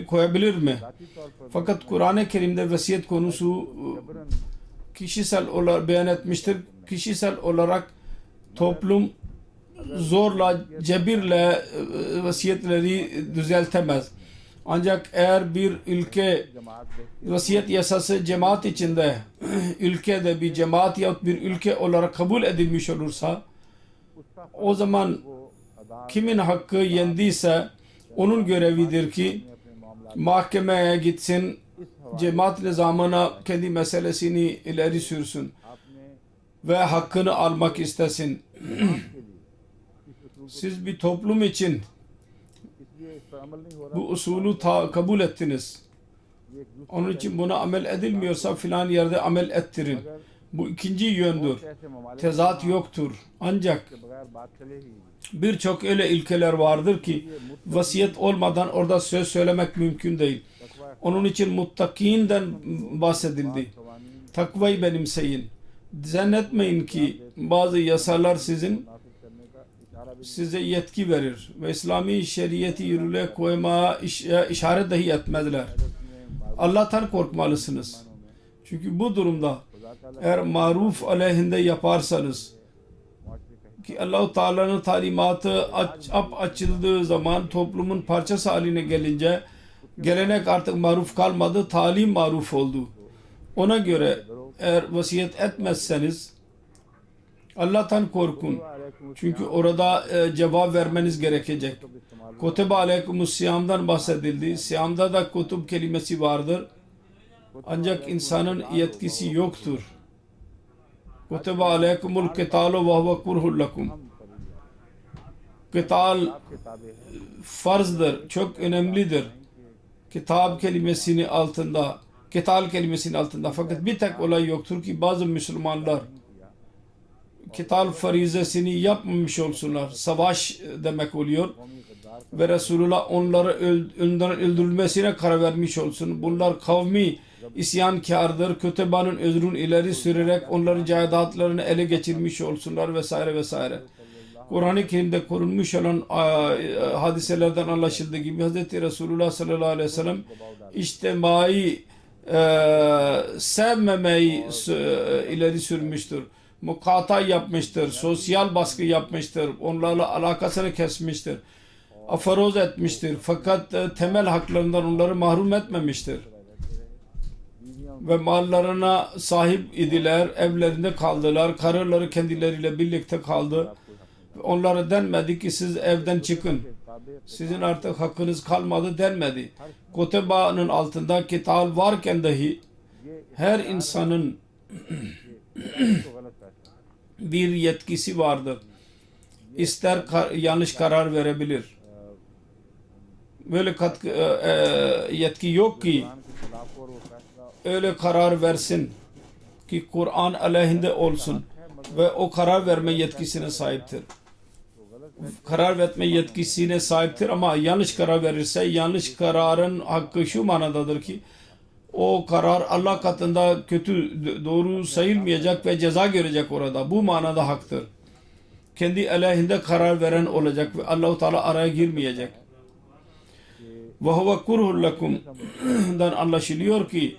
koyabilir mi? जाति तौर पर Fakat Kur'an-ı Kerim'de vasiyet konusu जबरन kişisel olarak beyan etmiştir. Kişisel olarak toplum zorla, cebirle vasiyetleri düzeltemez. Ancak eğer bir ülke जमात देखती vasiyet yasası cemaat içinde ülkede bir cemaat yahut bir ülke olarak kabul edilmiş olursa उसका o zaman वो अदा kimin hakkı yendiyse onun görevidir ki अपने मामला mahkemeye gitsin, cemaat nizamına kendi meselesini ileri sürsün आपने ve hakkını almak istesin. के लिए इस उसूल Siz bir toplum için इसलिए इस पर अमल नहीं हो रहा bu usulü kabul ettiniz. ये एक दूसरे Onun için buna amel edilmiyorsa filan yerde amel ettirin. Bu ikinci yöndür. ऐसे ममालिक Tezat yoktur. Ancak के बगैर बात चले ही birçok öyle ilkeler vardır ki vasiyet olmadan orada söz söylemek mümkün değil. तकवा Onun için muttakinden bahsedildi. कवानीन Takvayı benimseyin. Zannetmeyin ki bazı yasalar sizin नाफिज करने का इशारा भी size yetki verir ve İslami şeriatı yürürlüğe koymaya işaret dahi etmezler. उसमें Allah'tan korkmalısınız. मानों में Çünkü bu durumda खुदा ताला eğer maruf aleyhinde yaparsanız मुआशरे का ki Allah-u Teala'nın talimatı açıldığı zaman toplumun parçası haline gelince gelenek artık maruf kalmadı, talim maruf oldu. Ona göre eğer vasiyet etmezseniz Allah'tan korkun. Çünkü orada cevap vermeniz gerekecek. Kutube aleykumus siyamdan bahsedildi. Siyamda da kutub kelimesi vardır. Ancak insanın yetkisi yoktur. Kutube aleykumul kitalu ve huve kurhul lekum. Kital आपके ताबे है farzdır, çok önemlidir. Kitap kelimesinin altında, kital kelimesinin altında. Fakat bir tek olay yoktur ki bazı Müslümanlar kital farizesini yapmamış olsunlar. Savaş demek oluyor. कौमी गद्दार Ve Resulullah onların öldürülmesine karar vermiş olsun. Bunlar kavmi isyankardır. Kütübanın özrünü ileri sürerek onların caidatlarını ele geçirmiş olsunlar vesaire vesaire. Kur'an-ı Kerim'de korunmuş olan hadiselerden anlaşıldığı gibi Hz. Resulullah sallallahu aleyhi ve sellem içtimai sevmemeyi ileri sürmüştür. Mukata yapmıştır. Sosyal baskı yapmıştır. Onlarla alakasını kesmiştir. Afaroz etmiştir. Fakat temel haklarından onları mahrum etmemiştir. Ve mallarına sahip idiler. Evlerinde kaldılar. Karıları kendileriyle birlikte kaldı. Onlara denmedi ki siz evden çıkın. Sizin artık hakkınız kalmadı denmedi. Kutebanın altında kital varken dahi her insanın bir yetkisi vardır. İster yanlış karar verebilir. Böyle yetki yok ki öyle karar versin ki Kur'an aleyhinde olsun ve o karar verme yetkisine sahiptir. Karar verme yetkisine sahiptir ama yanlış karar verirse yanlış kararın hakkı şu manadadır ki o karar Allah katında kötü, doğru sayılmayacak ve ceza görecek orada. Bu manada haktır. Kendi aleyhinde karar veren olacak ve Allah-u Teala araya girmeyecek. Ve huve kurhul lekum'dan anlaşılıyor ki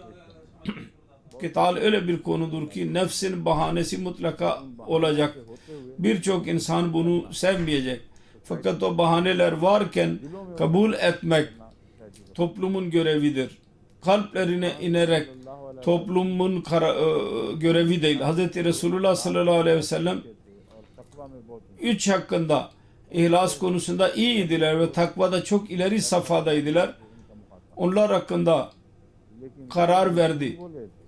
kital öyle bir konudur ki nefsin bahanesi mutlaka olacak. Birçok insan bunu sevmeyecek. Fakat o bahaneler varken kabul etmek toplumun görevidir. Kalplerine inerek toplumun görevi değil. Hz. Resulullah sallallahu aleyhi ve sellem 3 hakkında ihlas konusunda iyiydiler ve takvada çok ileri safhadaydılar. Onlar hakkında karar verdi.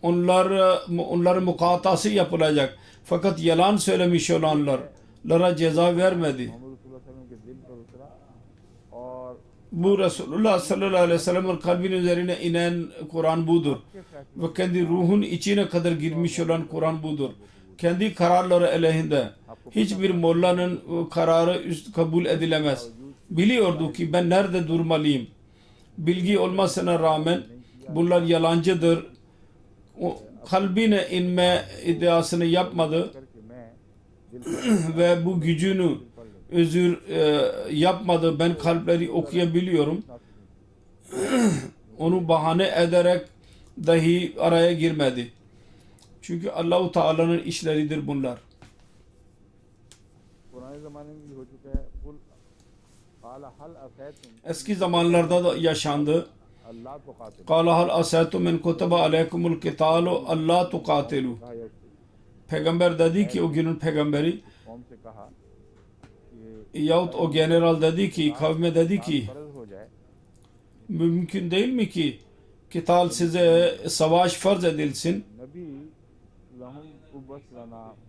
Onların mukatası yapılacak. Fakat yalan söylemiş olanlara ceza vermedi. Bu Resulullah sallallahu aleyhi ve sellem'in kalbin üzerine inen Kur'an budur. Ve kendi ruhun içine kadar girmiş olan Kur'an budur. Kendi kararları aleyhinde hiçbir mollanın kararı kabul edilemez. Biliyordu ki ben nerede durmalıyım. Bilgi olmasına rağmen bunlar yalancıdır. O kalbine inme iddiasını yapmadı ve bu gücünü yapmadı. Ben kalpleri okuyabiliyorum. Onu bahane ederek dahi araya girmedi. Çünkü Allah-u Teala'nın işleridir bunlar. Eski zamanlarda da yaşandı. قَالَ هَلْ أَسَيْتُمْ مِنْ كُتَبَ عَلَيْكُمُ الْقِتَالُ أَلَّا تُقَاتِلُوا. Peygamber dedi ki, o günün peygamberi yahut o general dedi ki, kavme dedi ki, mümkün değil mi ki kital size savaş farz edilsin?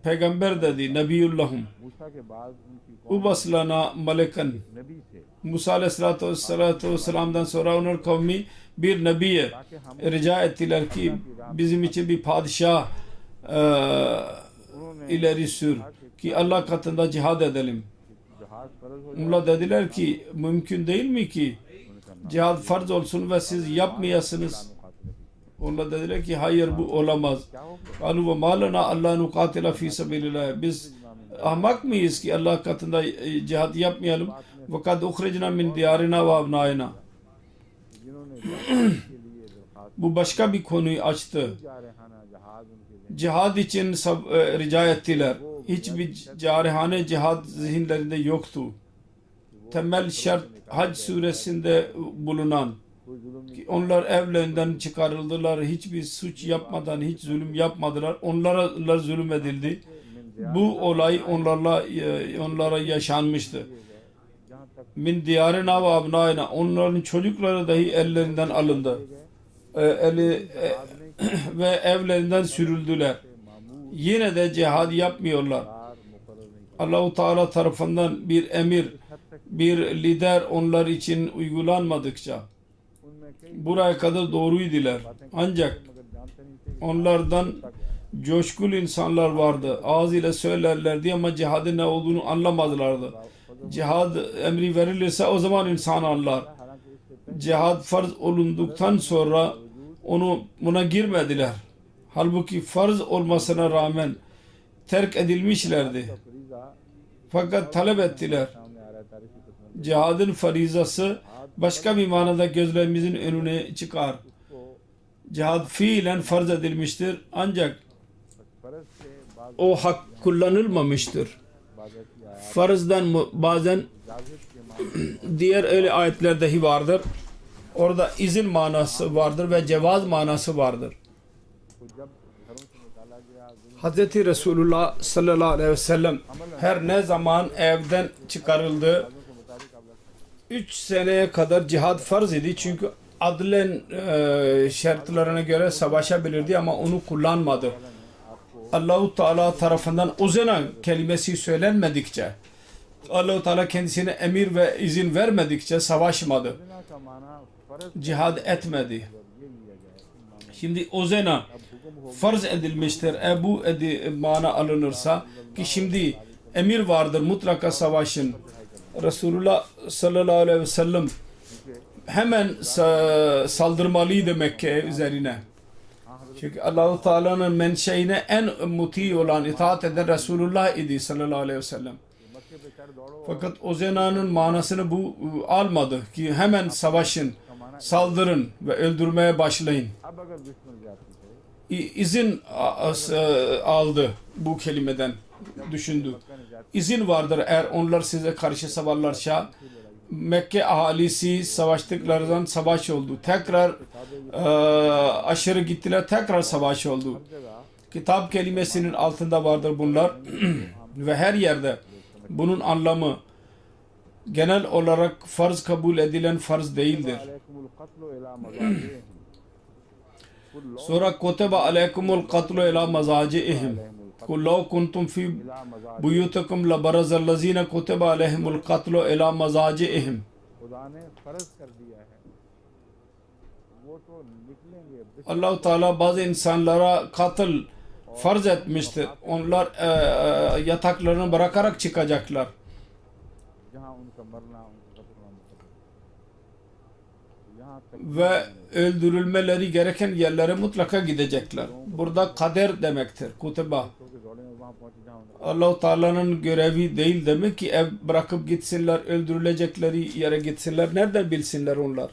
Peygamber dedi, Nebiyullahum ubaslana maleken. Musa aleyhissalatu vesselam'dan sonra onun kavmi bir nebiye rica ettiler ki bizim için bir padişah ileri sür ki Allah katında cihad edelim. Onlar dediler ki mümkün değil mi ki cihad farz olsun ve siz yapmayasınız? Onlar dediler ki hayır, bu olamaz. قَالُوا وَمَا لَنَا أَلَّا نُقَاتِلَ ف۪ي سَبِيلِ اللّٰهِ. Biz ahmak mıyız ki Allah katında cihad yapmayalım? وَقَدْ اُخْرِجْنَا مِنْ دِيَارِنَا وَاَبْنَائِنَا. Bu başka bir konuyu açtı. Cihad için rica ettiler. Hiçbir carihane cihad zihinlerinde yoktu. Temel şart Hac suresinde bulunan ki onlar evlerinden çıkarıldılar, hiçbir suç yapmadan, hiç zulüm yapmadılar, onlara zulüm edildi. Bu olay onlara yaşanmıştı. Min diyarina ve abnaina, onların çocukları dahi ellerinden alındı. Ve evlerinden sürüldüler. Yine de cihad yapmıyorlar. Allah-u Teala tarafından bir emir, bir lider onlar için uygulanmadıkça buraya kadar doğruydular. Ancak onlardan coşkulu insanlar vardı. Ağız ile söylerlerdi ama cihadın ne olduğunu anlamadılardı. Cihad emri verilirse o zaman insan anlar. Cihad farz olunduktan sonra buna girmediler. Halbuki farz olmasına rağmen terk edilmişlerdi. Fakat talep ettiler. Cihadın farizası başka bir manada gözlerimizin önüne çıkar. Cihad fiilen farz edilmiştir ancak o hak kullanılmamıştır. Farzdan bazen diğer öyle ayetler dahi vardır. Orada izin manası vardır ve cevaz manası vardır. Hz. Resulullah sallallahu aleyhi ve sellem her ne zaman evden çıkarıldı 3 seneye kadar cihad farz idi. Çünkü adlen şartlarına göre savaşabilirdi ama onu kullanmadı. Allah-u Teala tarafından uzena kelimesi söylenmedikçe, Allah-u Teala kendisine emir ve izin vermedikçe savaşmadı. Cihad etmedi. Şimdi uzena farz edilmiştir. Bu mana alınırsa ki şimdi emir vardır mutlaka savaşın. Resulullah sallallahu aleyhi ve sellem hemen saldırmalıydı Mekke üzerine. Çünkü Allah-u Teala'nın menşeine en muti olan, itaat eden Resulullah idi sallallahu aleyhi ve sellem. Fakat o zenanın manasını bu almadı ki hemen savaşın, saldırın ve öldürmeye başlayın. İzin aldı bu kelimeden, düşündü. İzin vardır eğer onlar size karşı savaşlarsa. Mekke ahalisi savaştıklarından savaş oldu. Tekrar aşırı gittiler, tekrar savaş oldu. Kitap kelimesinin altında vardır bunlar. Ve her yerde bunun anlamı genel olarak farz kabul edilen farz değildir. Sonra kutebe aleykumul katlu ila mazaciihim. Kul law kuntum fi buyutikum la barazallazina kutiba aleyhimul katlu ila mazaciihim. खुदा ने फर्ज कर दिया है वो तो निकलेंगे Allah-u Teala bazı insanlara katıl farz etmiştir. Onlar yataklarını bırakarak çıkacaklar. जहाँ उनका मरना उनका कत्ल होना मुकद्दर है। यहाँ तक Ve öldürülmeleri gereken yerlere mutlaka gidecekler. Burada kader demektir. Kuteba. के दौड़े में वहाँ पहुँचे जहाँ उनका Allah-u Teala'nın görevi değil demek ki ev bırakıp gitsinler, öldürülecekleri yere gitsinler. Nereden bilsinler onlar?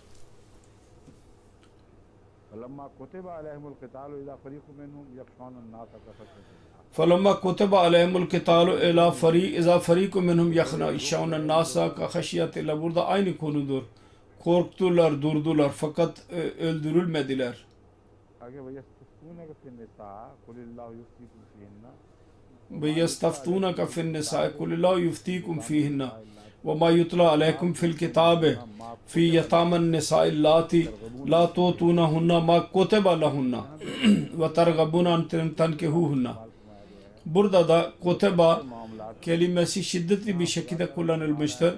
फलम्मा कुतिबा अलैहिमुल क़िताल इज़ा फ़रीक़ुम मिनहुम यख़शौन अन्नास कख़शयतिल्लाह فَلَمَّا كُتِبَ عَلَيْهِمُ الْقِتَالُ اِذَا فَر۪يقٌ مِنْهُمْ يَخْشَوْنَ النَّاسَ كَخَشْيَةِ اللّٰهِ. Burada aynı konudur. Korktular, durdular fakat öldürülmediler. आगे वयस्तफ़्तूनक फ़िन्निसा क़ुलिल्लाहु युफ़्तीकुम फ़ीहिन्ना وَيَسْتَفْتُونَكَ فِي النِّسَاءِ قُلِ اللّٰهُ يُفْتِيكُمْ فِيهِنَّ وَمَا يُتْلَى عَلَيْكُمْ فِي الْكِتَابِ فِي يَتَامَى النِّسَاءِ اللَّاتِي لَا تُؤْتُونَهُنَّ مَا كُتِبَ لَهُنَّ وَتَرْغَبُونَ أَنْ تَنكِحُوهُنَّ. Burada da kuteba kelimesi şiddetli bir şekilde kullanılmıştır.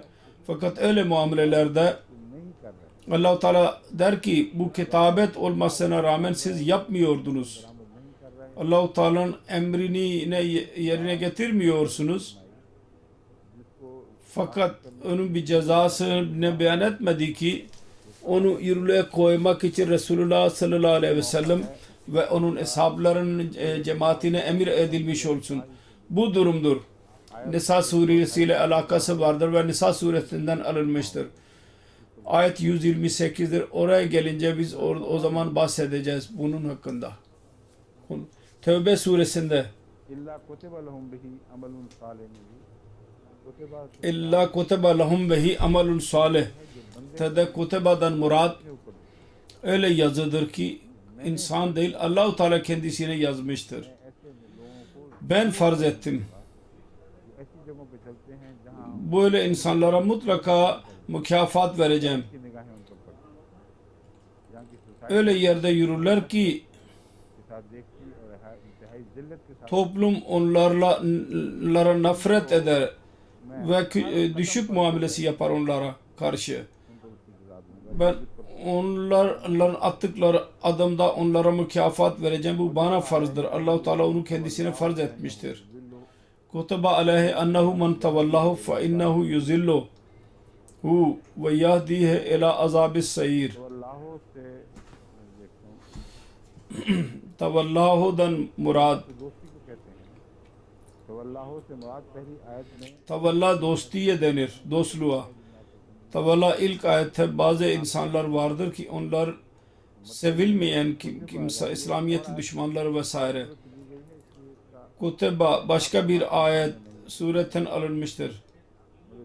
Fakat öyle muamelelerde नहीं कर रहे Allah-u Teala der ki bu kitabet olmasına rağmen siz yapmıyordunuz. नहीं कर रहे Allah-u Teala'nın emrini yerine getirmiyorsunuz. जिसको Fakat onun bir cezasını beyan etmedi ki onu yürürlüğe koymak için Resulullah sallallahu aleyhi ve sellem ve onun eshablarının cemaatine emir edilmiş olsun. Bu durumdur. Nisa suresiyle alakası vardır ve Nisa suresinden alınmıştır. Ayet 128'dir. Oraya gelince biz o zaman bahsedeceğiz bunun hakkında. Tevbe suresinde इल्ला कुतिबा लहुम बिही अमलुन सालिह में भी कुतिबा İlla kuteba lahum behi amalun salih. Tede kutebadan murad के ऊपर öyle yazıdır ki insan değil Allah-u Teala kendisine yazmıştır. ऐसे लोगों को Ben farz ettim. जो ऐसी जगहों पे चलते हैं जहाँ Böyle insanlara mutlaka mükafat vereceğim. की निगाहें उन पर पड़ती हैं जहाँ की society Öyle yerde yürürler ki के साथ देखती और इंतहाई जिल्लत के साथ toplum onlara nefret eder ve düşük muamelesi yapar onlara karşı. उनको उसकी सजा दूंगा Ben onların attıkları adımda onlara mükafat vereceğim. Bu bana farzdır. Allah-u Teala onu kendisine farz etmiştir. Kutaba aleyhi ennehu men tevallahu fe innehu yuzillu hu ve yahdihi ila azabis sayir. तो अल्लाह से देखता हूँ Tavallahu'dan murad. तो दोस्ती को कहते हैं तो अल्लाह से मुराद पहली आयत में Tavalla dostiye denir. Dostluğa. Tavalla ilk ayette bazı insanlar vardır ki onlar sevilmeyen kimse, İslamiyet'in düşmanları vesaire. Kuteba başka bir ayet suretten alınmıştır.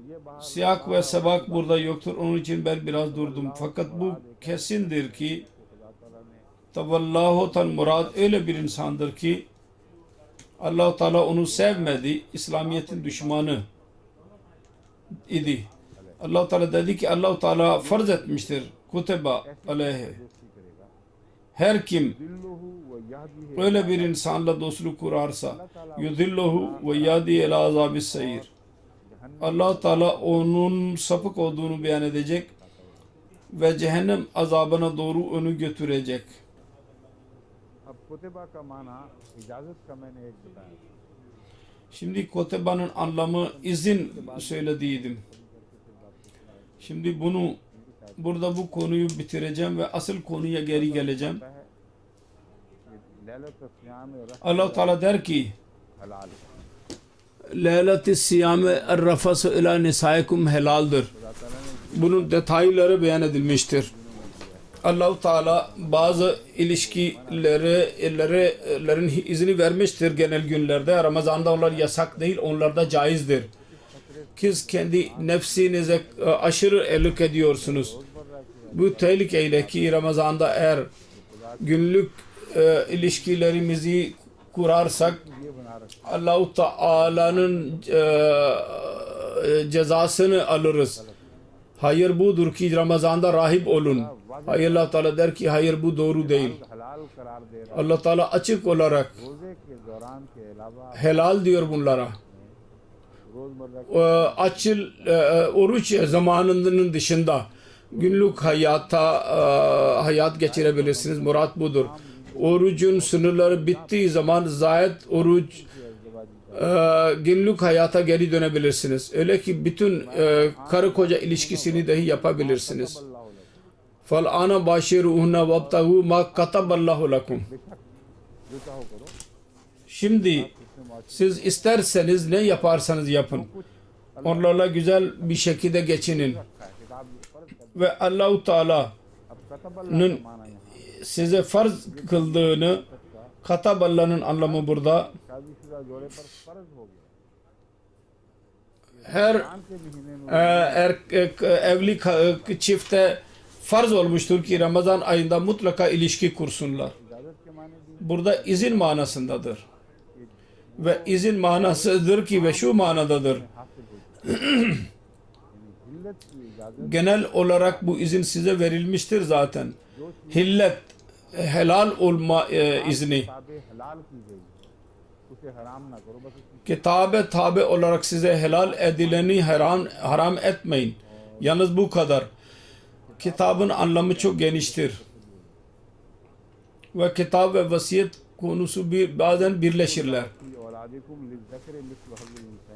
ये बाहर Siyak ve sebak burada yoktur. Onun için ben biraz durdum. Fakat bu kesindir ki खुदा ताला ने Tavallahu'dan murad öyle bir insandır ki Allah-u Teala onu sevmedi. İslamiyet'in düşmanı idi. Allah-u Teala dedi ki Allah-u Teala farz etmiştir. Kuteba aleyhi. दोस्ती करेगा Her kim दिल्लुहु व याहदी है öyle bir insanla dostluk kurarsa yudilluhu ve yadi ila azabis sayir. Allah Teala onun sapık olduğunu beyan edecek ve cehennem azabına doğru onu götürecek. अब कुतिबा का माना इजाजत का मैंने एक बताया Şimdi kuteba'nın anlamı izin söylediydim. Şimdi burada bu konuyu bitireceğim ve asıl konuya geri geleceğim. लैलत SIAM rough Allah Teala der ki हलाल Leylat-i siyame er-rafasu ila nisaikum helaldir. खुदा ताला ने Bunun detayları beyan edilmiştir. Allah-u Teala bazı ilişkilerin izni vermiştir genel günlerde. Ramazan'da onlar yasak değil, onlar da caizdir. Siz kendi nefsinize aşırı ellik ediyorsunuz. Bu tehlikeyle ki Ramazan'da eğer günlük ilişkilerimizi kurarsak ये बना रखा Allah-u Teala'nın cezasını alırız. Hayır budur ki Ramazan'da rahip olun. Hayır Allah Teala der ki hayır bu doğru değil. हलाल करार दे रहा Allah Teala açık olarak रोजे के दौरान के अलावा helal diyor bunlara. रोजमर्रा oruç zamanının dışında günlük hayat geçirebilirsiniz. Murat budur. Orucun sınırları bittiği zaman zayet oruç günlük hayata geri dönebilirsiniz. Öyle ki bütün karı koca ilişkisini dahi yapabilirsiniz. Fal ana bashiruhunna vabtahu ma kataballahu lakum. Şimdi siz isterseniz ne yaparsanız yapın. Onlarla güzel bir şekilde geçinin. Ve Allah-u Teala'nın size farz kıldığını, kataballah'ın anlamı burada her evli çifte farz olmuştur ki Ramazan ayında mutlaka ilişki kursunlar. Burada izin manasındadır. Ve izin manasıdır ki ve şu manadadır. Genel olarak bu izin size verilmiştir zaten. Hillet, helal olma izni. Kitabe tabi olarak size helal edileni haram etmeyin. Yalnız bu kadar. Kitabın anlamı çok geniştir. Ve kitap ve vasiyet konusu bazen birleşirler.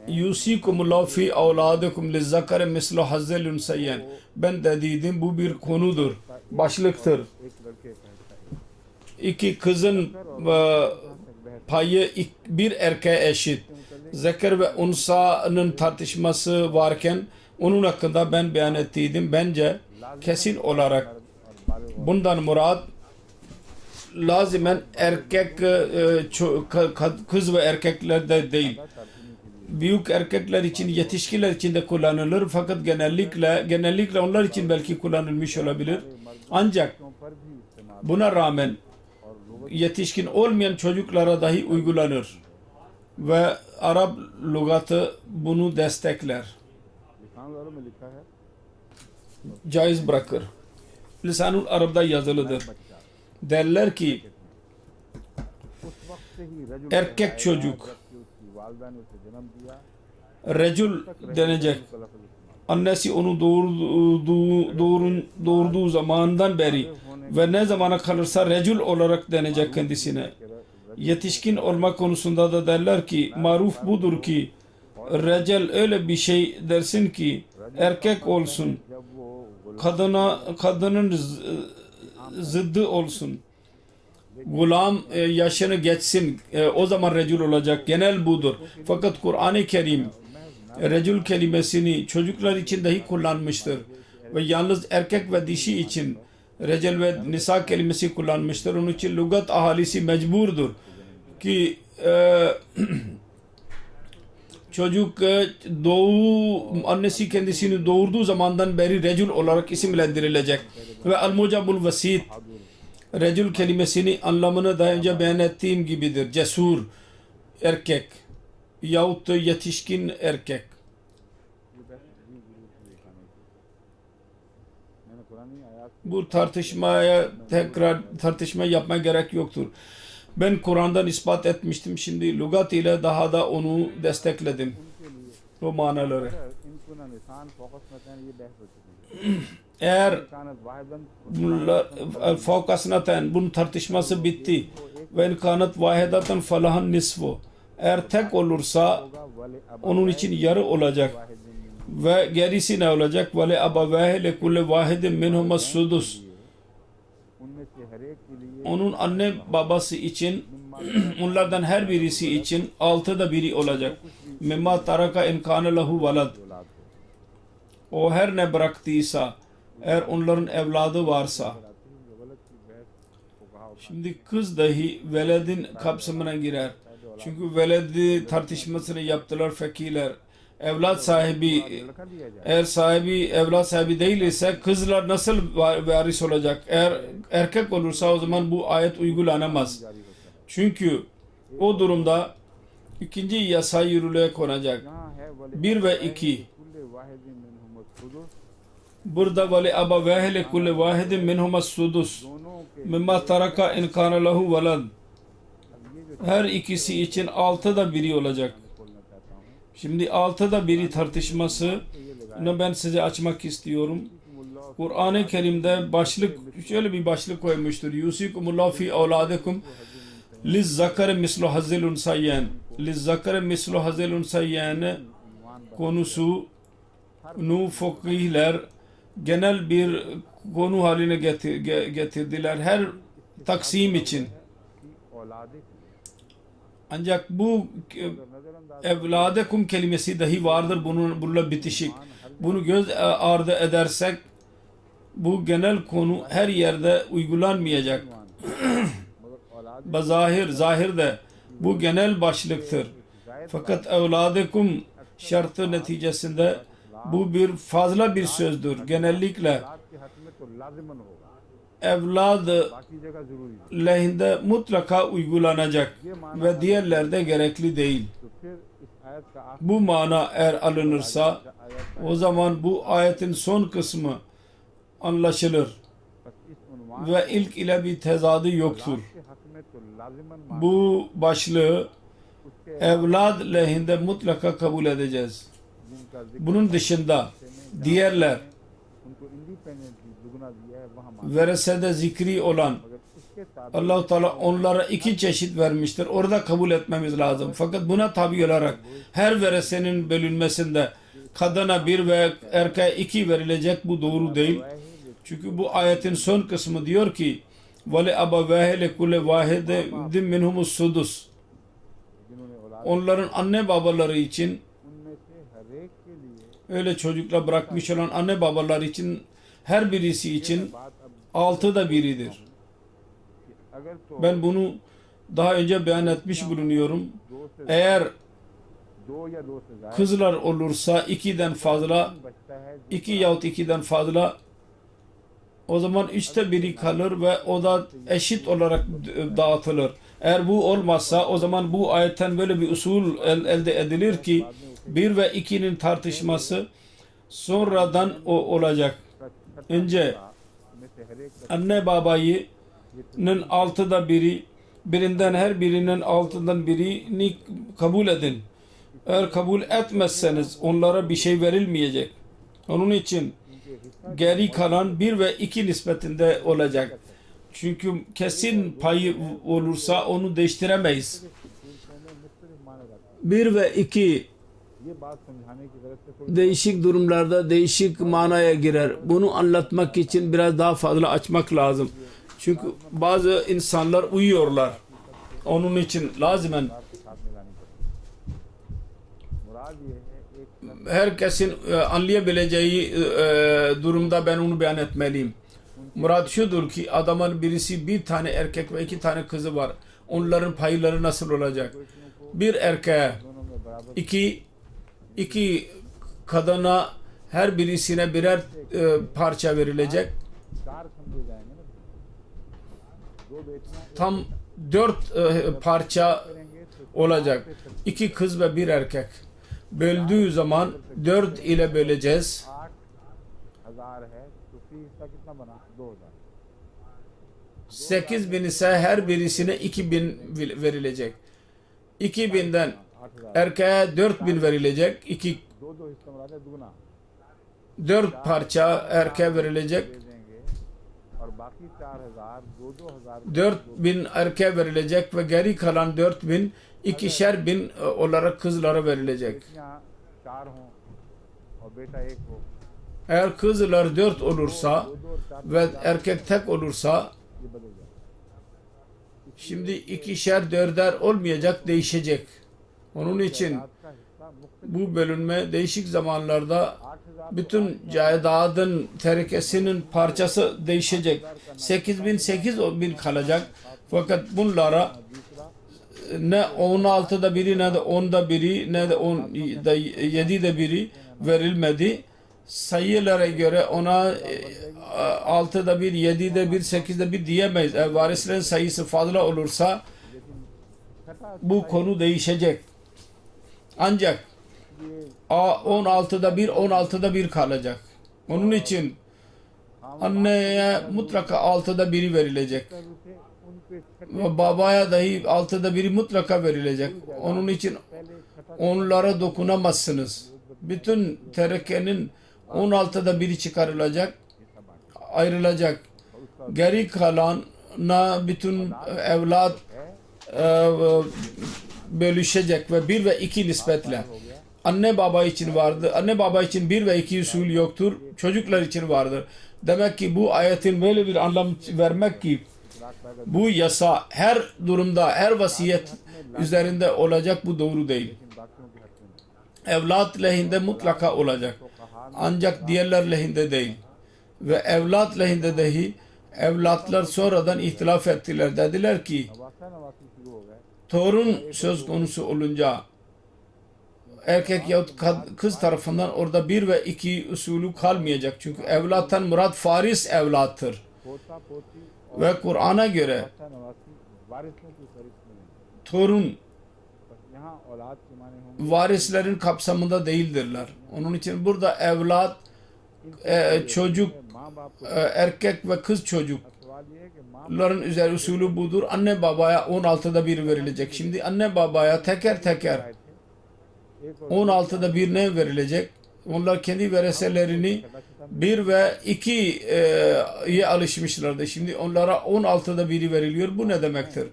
Yusikumullahu fi avladikum lizzakari mislu hazzil unsayyen. Ben de dedim bu bir konudur. Başlıktır. İki kızın payı bir erkeğe eşit. Zeker ve unsa'nın tartışması varken onun hakkında ben beyan ettiydim. Bence kesin olarak bundan murat lazimen erkek kız ve erkeklerde değil. Büyük erkekler için, yetişkinler için de kullanılır fakat genellikle onlar için belki kullanılmış olabilir. Ancak buna rağmen yetişkin olmayan çocuklara dahi uygulanır ve Arap lügatı bunu destekler. Caiz bırakır. Lisanul Arab'da yazılıdır. Derler ki erkek çocuk recul denecek. Annesi onu doğurduğu zamandan beri ve ne zamana kalırsa recul olarak denecek kendisine. Yetişkin olma konusunda da derler ki maruf budur ki recel öyle bir şey dersin ki erkek olsun, kadının zıddı olsun, gulam yaşını geçsin, o zaman recul olacak. Genel budur. Fakat Kur'an-ı Kerim recul kelimesini çocuklar için dahi kullanmıştır ve yalnız erkek ve dişi için recel ve nisa kelimesi kullanmıştır. Onun için lügat ahalisi mecburdur ki çocuk annesi kendisini doğurduğu zamandan beri recul olarak isimlendirilecek. Ve al-mucabul vasit recul kelimesini anlamını daha önce beyan ettiğim gibidir. Cesur erkek yahut da yetişkin erkek. Bu tartışma yapmaya gerek yoktur. Ben Kur'an'dan ispat etmiştim. Şimdi lügat ile daha da onu destekledim. O manaları. Eğer fokasnaten bunun tartışması bitti ve imkanat vahidaten falahan nisfu. Eğer tek olursa onun için yarı olacak ve gerisi ne olacak? Vale abavehe le kulle vahidin minhumas sudus. Onun anne babası için onlardan her birisi için 6'da biri olacak. Mimma taraka imkâne lehu velad. O her ne bıraktıysa eğer onların evladı varsa. Şimdi kız dahi veledin kapsamına girer. Çünkü veledi tartışmasını yaptılar fakirler. Evlat sahibi eğer evlat sahibi değil ise kızlar nasıl varis olacak? Eğer erkek olursa o zaman bu ayet uygulanamaz. Çünkü o durumda ikinci yasa yürürlüğe konacak. 1 ve 2. Burada vali abavehe le kulle vahidin minhumas sudus mimma taraka in kana lehu velad. Her ikisi için 6'da biri olacak. Şimdi altıda biri tartışması ben size açmak istiyorum. Kur'an-ı Kerim'de şöyle bir başlık koymuştur. Yusikumullahu fi evladikum lizzakari mislu hazzil unsayyen. Lizzakari mislu hazzil unsayyen konusunu fakihler genel bir konu haline getirdiler her taksim için. Ancak bu evladekum kelimesi dahi vardır bununla bitişik. Bunu göz ardı edersek bu genel konu her yerde uygulanmayacak. Zahirde bu genel başlıktır. Fakat evladekum şartı neticesinde bu bir fazla bir sözdür. Genellikle evlad lehinde mutlaka uygulanacak ve diğerlerde gerekli değil. Bu mana eğer alınırsa o zaman bu ayetin son kısmı anlaşılır ve ilk ile bir tezadı yoktur. Bu başlığı evlad lehinde mutlaka kabul edeceğiz. Bunun dışında diğerler veresede zikri olan Allah-u Teala onlara iki çeşit vermiştir. Orada kabul etmemiz lazım. Fakat buna tabi olarak her veresenin bölünmesinde kadına bir ve erkeğe iki verilecek, bu doğru değil. Çünkü bu ayetin son kısmı diyor ki وَلَا أَبَوَاهِ لِكُلِّ وَاحِدٍ مِنْهُمُ السُّدُسُ onların anne babaları için, öyle çocukla bırakmış olan anne babaları için, her birisi için altıda biridir. Ben bunu daha önce beyan etmiş bulunuyorum. Eğer kızlar olursa ikiden fazla, iki yahut ikiden fazla, o zaman üçte biri kalır ve o da eşit olarak dağıtılır. Eğer bu olmazsa o zaman bu ayetten böyle bir usul elde edilir ki 1 ve 2'nin tartışması sonradan olacak. Önce anne babayının altıda biri, birinden her birinin altından birini kabul edin. Eğer kabul etmezseniz onlara bir şey verilmeyecek. Onun için geri kalan 1 ve 2 nispetinde olacak. Çünkü kesin payı olursa onu değiştiremeyiz. 1 ve 2 değişik durumlarda değişik manaya girer. Bunu anlatmak için biraz daha fazla açmak lazım. Çünkü bazı insanlar uyuyorlar. Onun için lazimen herkesin anlayabileceği durumda ben onu beyan etmeliyim. Murad şudur ki adamın birisi bir tane erkek ve 2 tane kızı var. Onların payları nasıl olacak? Bir erkeğe iki kadına her birisine birer parça verilecek. Tam 4 parça olacak. 2 kız ve 1 erkek. Böldüğü zaman 4 ile böleceğiz. 8.000 ise her birisine 2.000 verilecek. 2.000'den erkeğe 4.000 verilecek. 4 parça erkeğe verilecek. 4.000 erkeğe verilecek ve geri kalan 4.000 2.000 olarak kızlara verilecek. Eğer kızlar 4 olursa ve erkek tek olursa şimdi 2'şer 4'er olmayacak, değişecek. Onun için bu bölünme değişik zamanlarda bütün caydadın terikesinin parçası değişecek. 8.000 kalacak. Fakat bunlara ne 16'da biri, ne de 10'da biri, ne de 7'de biri verilmedi. Sayılara göre ona 6'da 1, 7'de 1, 8'de 1 diyemeyiz. Eğer varislerin sayısı fazla olursa bu konu değişecek. Ancak 16'da 1, 16'da 1 kalacak. Onun için anneye mutlaka 6'da 1'i verilecek. Ve babaya dahi 6'da 1'i mutlaka verilecek. Onun için onlara dokunamazsınız. Bütün terekenin 16'da biri çıkarılacak, ayrılacak. Geri kalana bütün evlat bölüşecek ve 1 ve 2 nispetle. Anne baba için vardı. Anne baba için 1 ve 2 usul yoktur. Çocuklar için vardır. Demek ki bu ayetin böyle bir anlam vermek ki bu yasa her durumda, her vasiyet üzerinde olacak, bu doğru değil. Evlat lehinde mutlaka olacak. Ancak diğerler lehinde değil. Ve evlat lehinde dahi evlatlar sonradan ihtilaf ettiler. Dediler ki torun söz konusu olunca erkek yahut kız tarafından orada 1 ve 2 usulü kalmayacak. Çünkü evlattan murat faris evlattır. Ve Kur'an'a göre torun varislerin kapsamında değildirler. Onun için burada evlat, çocuk, erkek ve kız çocukların üzeri usulü budur. Anne babaya 16'da 1 verilecek. Şimdi anne babaya teker teker 16'da 1 ne verilecek? Onlar kendi vereselerini 1 ve 2'ye alışmışlardı. Şimdi onlara 16'da 1'i veriliyor. Bu ne demektir?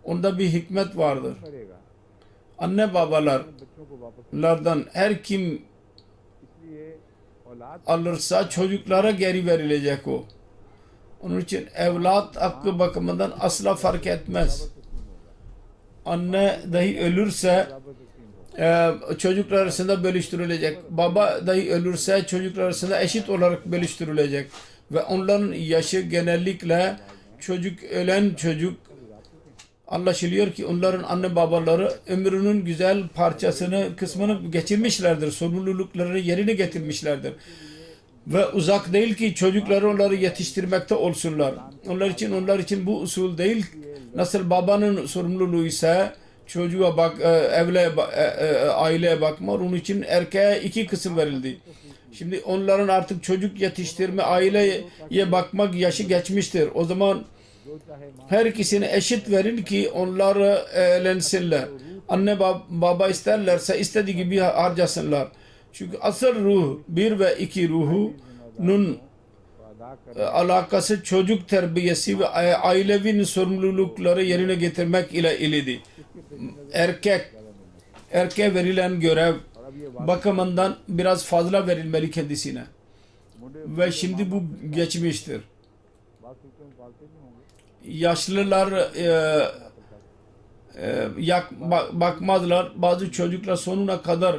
Onda bir hikmet vardır. Anne babalardan her kim alırsa çocuklara geri verilecek o. Onun için evlat hakkı bakımından asla fark etmez. Anne dahi ölürse çocuklar arasında bölüştürülecek. Baba dahi ölürse çocuklar arasında eşit olarak bölüştürülecek. Ve onların yaşı genellikle ölen çocuk anlaşılıyor ki onların anne babaları ömrünün güzel kısmını geçirmişlerdir. Sorumluluklarını yerine getirmişlerdir. Ve uzak değil ki çocukları onları yetiştirmekte olsunlar. Onlar için bu usul değil. Nasıl babanın sorumluluğu ise çocuğa aileye bakma. Onun için erkeğe 2 kısım verildi. Şimdi onların artık çocuk yetiştirme, aileye bakmak yaşı geçmiştir. O zaman her ikisini eşit verin ki onları eğlensinler. Anne baba isterlerse istediği gibi harcasınlar. Çünkü asıl ruh 1 ve 2 ruhunun alakası çocuk terbiyesi ve ailevi sorumlulukları yerine getirmek ile ilgili. Erkeğe verilen görev bakımından biraz fazla verilmeli kendisine. Ve şimdi bu geçmiştir. Yaşlılar bakmazlar. Bazı çocuklar sonuna kadar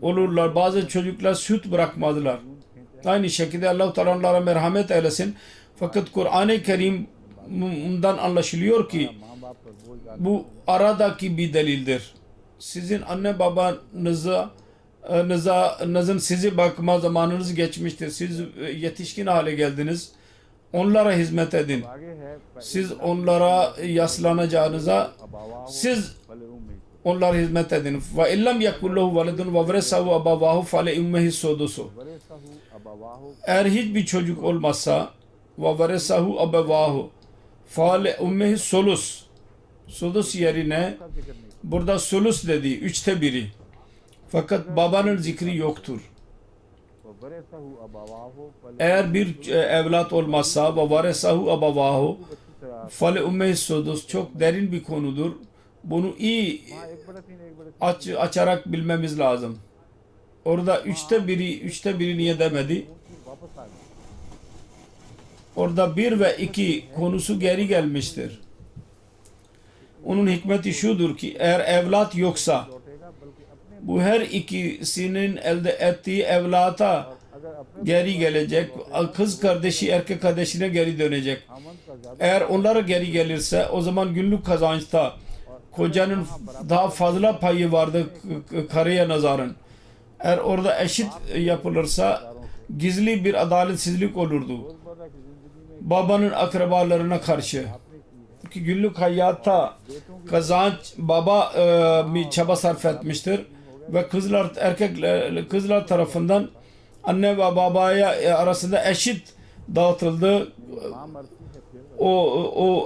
olurlar. Bazı çocuklar süt bırakmazlar. Aynı şekilde Allah-u Teala onlara merhamet eylesin. Fakat Kur'an-ı Kerim'den anlaşılıyor ki bu aradaki bir delildir. Sizin anne babanızın sizi bakma zamanınız geçmiştir. Siz yetişkin hale geldiniz. Onlara hizmet edin. Siz onlara yaslanacağınıza siz onlara hizmet edin. Ve illem yekullahu veledun ve veresahu abavahu fale ummehi sudusu. Eğer hiçbir çocuk olmazsa ve veresahu abavahu fale ummehi sulus. Sulus yerine burada sulus dedi. 3'te 1'i. Fakat babanın zikri yoktur. Eğer bir evlat olmazsa ve varesahu abavahu fale ummehi sudus, çok derin bir konudur. Bunu iyi açarak bilmemiz lazım. Orada 3'te biri niye demedi? Orada 1 ve 2 konusu geri gelmiştir. Onun hikmeti şudur ki eğer evlat yoksa bu her ikisinin elde ettiği evlata geri gelecek. Kız kardeşi erkek kardeşine geri dönecek. Eğer onlara geri gelirse o zaman günlük kazançta kocanın daha fazla payı vardı karıya nazaran. Eğer orada eşit yapılırsa gizli bir adaletsizlik olurdu. Babanın akrabalarına karşı. Çünkü günlük hayatta kazanç baba bir çaba sarf etmiştir ve kızlar tarafından anne ve babaya arasında eşit dağıtıldı. O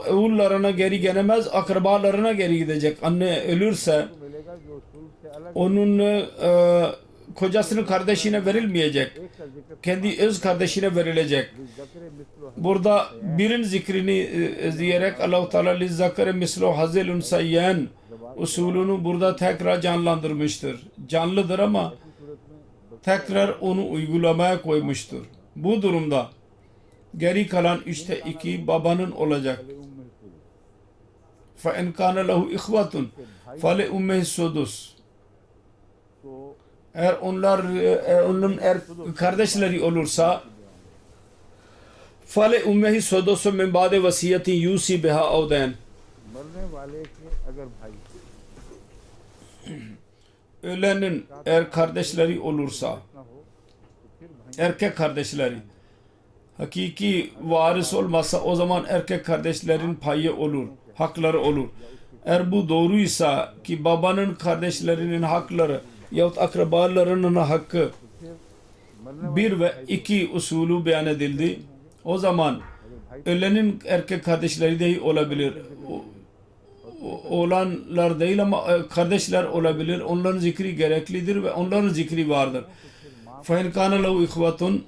oğullarına geri gelemez, akrabalarına geri gidecek. Anne ölürse अलग onun kocasının kardeşine verilmeyecek. एक का जिक्र Kendi öz kardeşine verilecek. ज़करे मिस्लो Burada birin zikrini diyerek Allah-u Teala lizzakare mislu hazil unsayyen usulünü burada tekrar canlandırmıştır. Canlıdır ama सूरत में tekrar onu uygulamaya koymuştur. Bu durumda geri kalan 3'te 2 babanın olacak. فَاِنْ كَانَ لَهُ اِخْوَةٌ فَلِأُمِّهِ السُّدُسُ तो Eğer onun kardeşleri olursa فَلِأُمِّهِ السُّدُسُ مِنْ بَعْدِ وَسِيَّةٍ يُوصِي بِهَا أَوْ دَيْنٍ मरने वाले के अगर भाई Ölenin eğer kardeşleri olursa ना हो तो फिर भाई erkek kardeşleri hakiki varis olmazsa o zaman erkek kardeşlerin payı olur, hakları olur. Eğer bu doğruysa ki babanın kardeşlerinin hakları yahut akrabalarının hakkı मरने 1 ve 2 usulü beyan edildi. O zaman ölenin erkek kardeşleri de olabilir. Oğlanlar değil ama kardeşler olabilir. Onların zikri gereklidir ve onların zikri vardır. فَاِنْ كَانَ لَهُ اِخْوَةٌ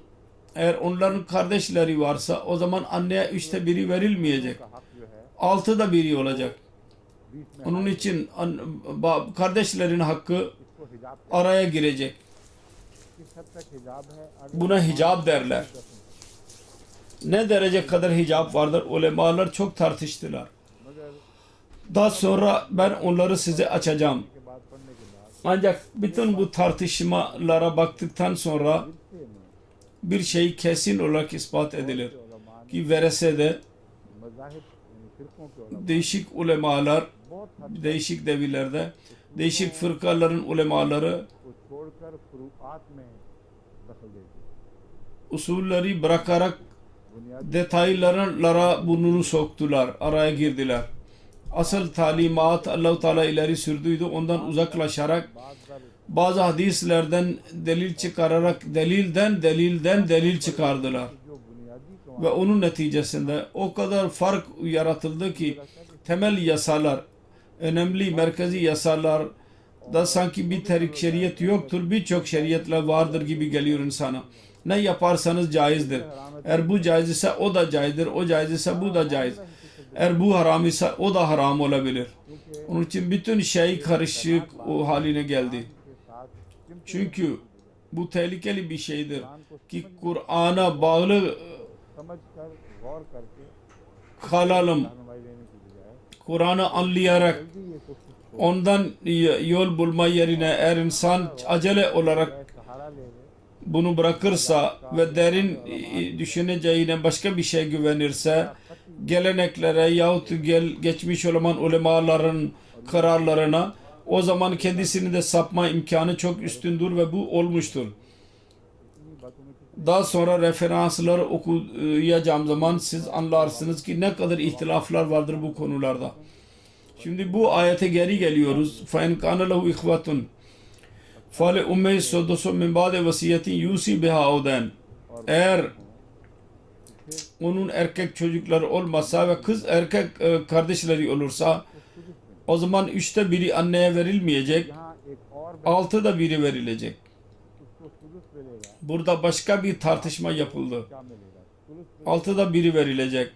Eğer onların kardeşleri varsa o zaman anneye 3'te 1'i verilmeyecek. का हक जो है 6'da 1'i olacak. बीच में Onun için kardeşlerin hakkı इसको हिजाब araya girecek. किस हद तक हिजाब है अगर Buna hicab derler. Ne derece kadar hicab vardır? Ulemalar çok tartıştılar. मगर Daha sonra ben onları size açacağım. के बाद पढ़ने के बाद Ancak bütün bu tartışmalara baktıktan sonra से में bir şey kesin olarak ispat edilir. उलमा Ki veresede मज़ाहिब यानी फ़िरक़ों के उलमा değişik ulemalar, बहुत हद değişik devirlerde, değişik fırkaların ulemaları को छोड़कर फ़ुरूआत में दखल देती है usulleri bırakarak बुनियादी detaylara burnunu soktular, araya girdiler. Asıl talimat Allah-u Teala ileri sürdüydü. Ondan uzaklaşarak बात दर bazı hadislerden delil çıkararak delilden delil çıkardılar. जो बुनियादी Ve onun neticesinde o kadar fark yaratıldı ki temel yasalar, önemli merkezi yasalar da sanki bir terik şeriyet yoktur. Birçok şeriyetler vardır gibi geliyor insana. Ne yaparsanız caizdir. Eğer bu caiz ise o da caizdir. O caiz ise bu da caiz. Eğer bu haram ise o da haram olabilir. Onun için bütün şey karışık o haline geldi. के साथ simple Çünkü bu tehlikeli bir şeydir ki Kur'an'a bağlı समझ कर गौर करके kalalım. रहनुमाई लेने की बजाय Kur'an'ı anlayarak जल्दी ये कोशिश ondan yol bulma yerine eğer insan acele olarak सहारा ले ले bunu bırakırsa ve derin düşüneceğine başka bir şeye güvenirse geleneklere yahut geçmiş olan ulemaların kararlarına o zaman kendisini de sapma imkanı çok üstündür ve bu olmuştur. इन्हीं बातों में Daha sonra referansları okuyacağım zaman siz anlarsınız ki ne kadar ihtilaflar vardır bu konularda. Şimdi bu ayete geri geliyoruz. فَاِنْ كَانَ لَهُ اِخْوَةٌ فَلِأُمَّهِ السُّدُسُ مِنْ بَعْدِ وَسِيَّةٍ يُوصِي بِهَا أَوْ دَيْنٍ Eğer onun erkek çocukları olmasa ve kız erkek kardeşleri olursa o zaman 3'te 1'i anneye verilmeyecek, यहाँ एक और 6'da 1'i verilecek. उसको सुलुस मिलेगा Burada başka bir tartışma yapıldı. क्या मिलेगा सुलुस 6'da 1'i verilecek.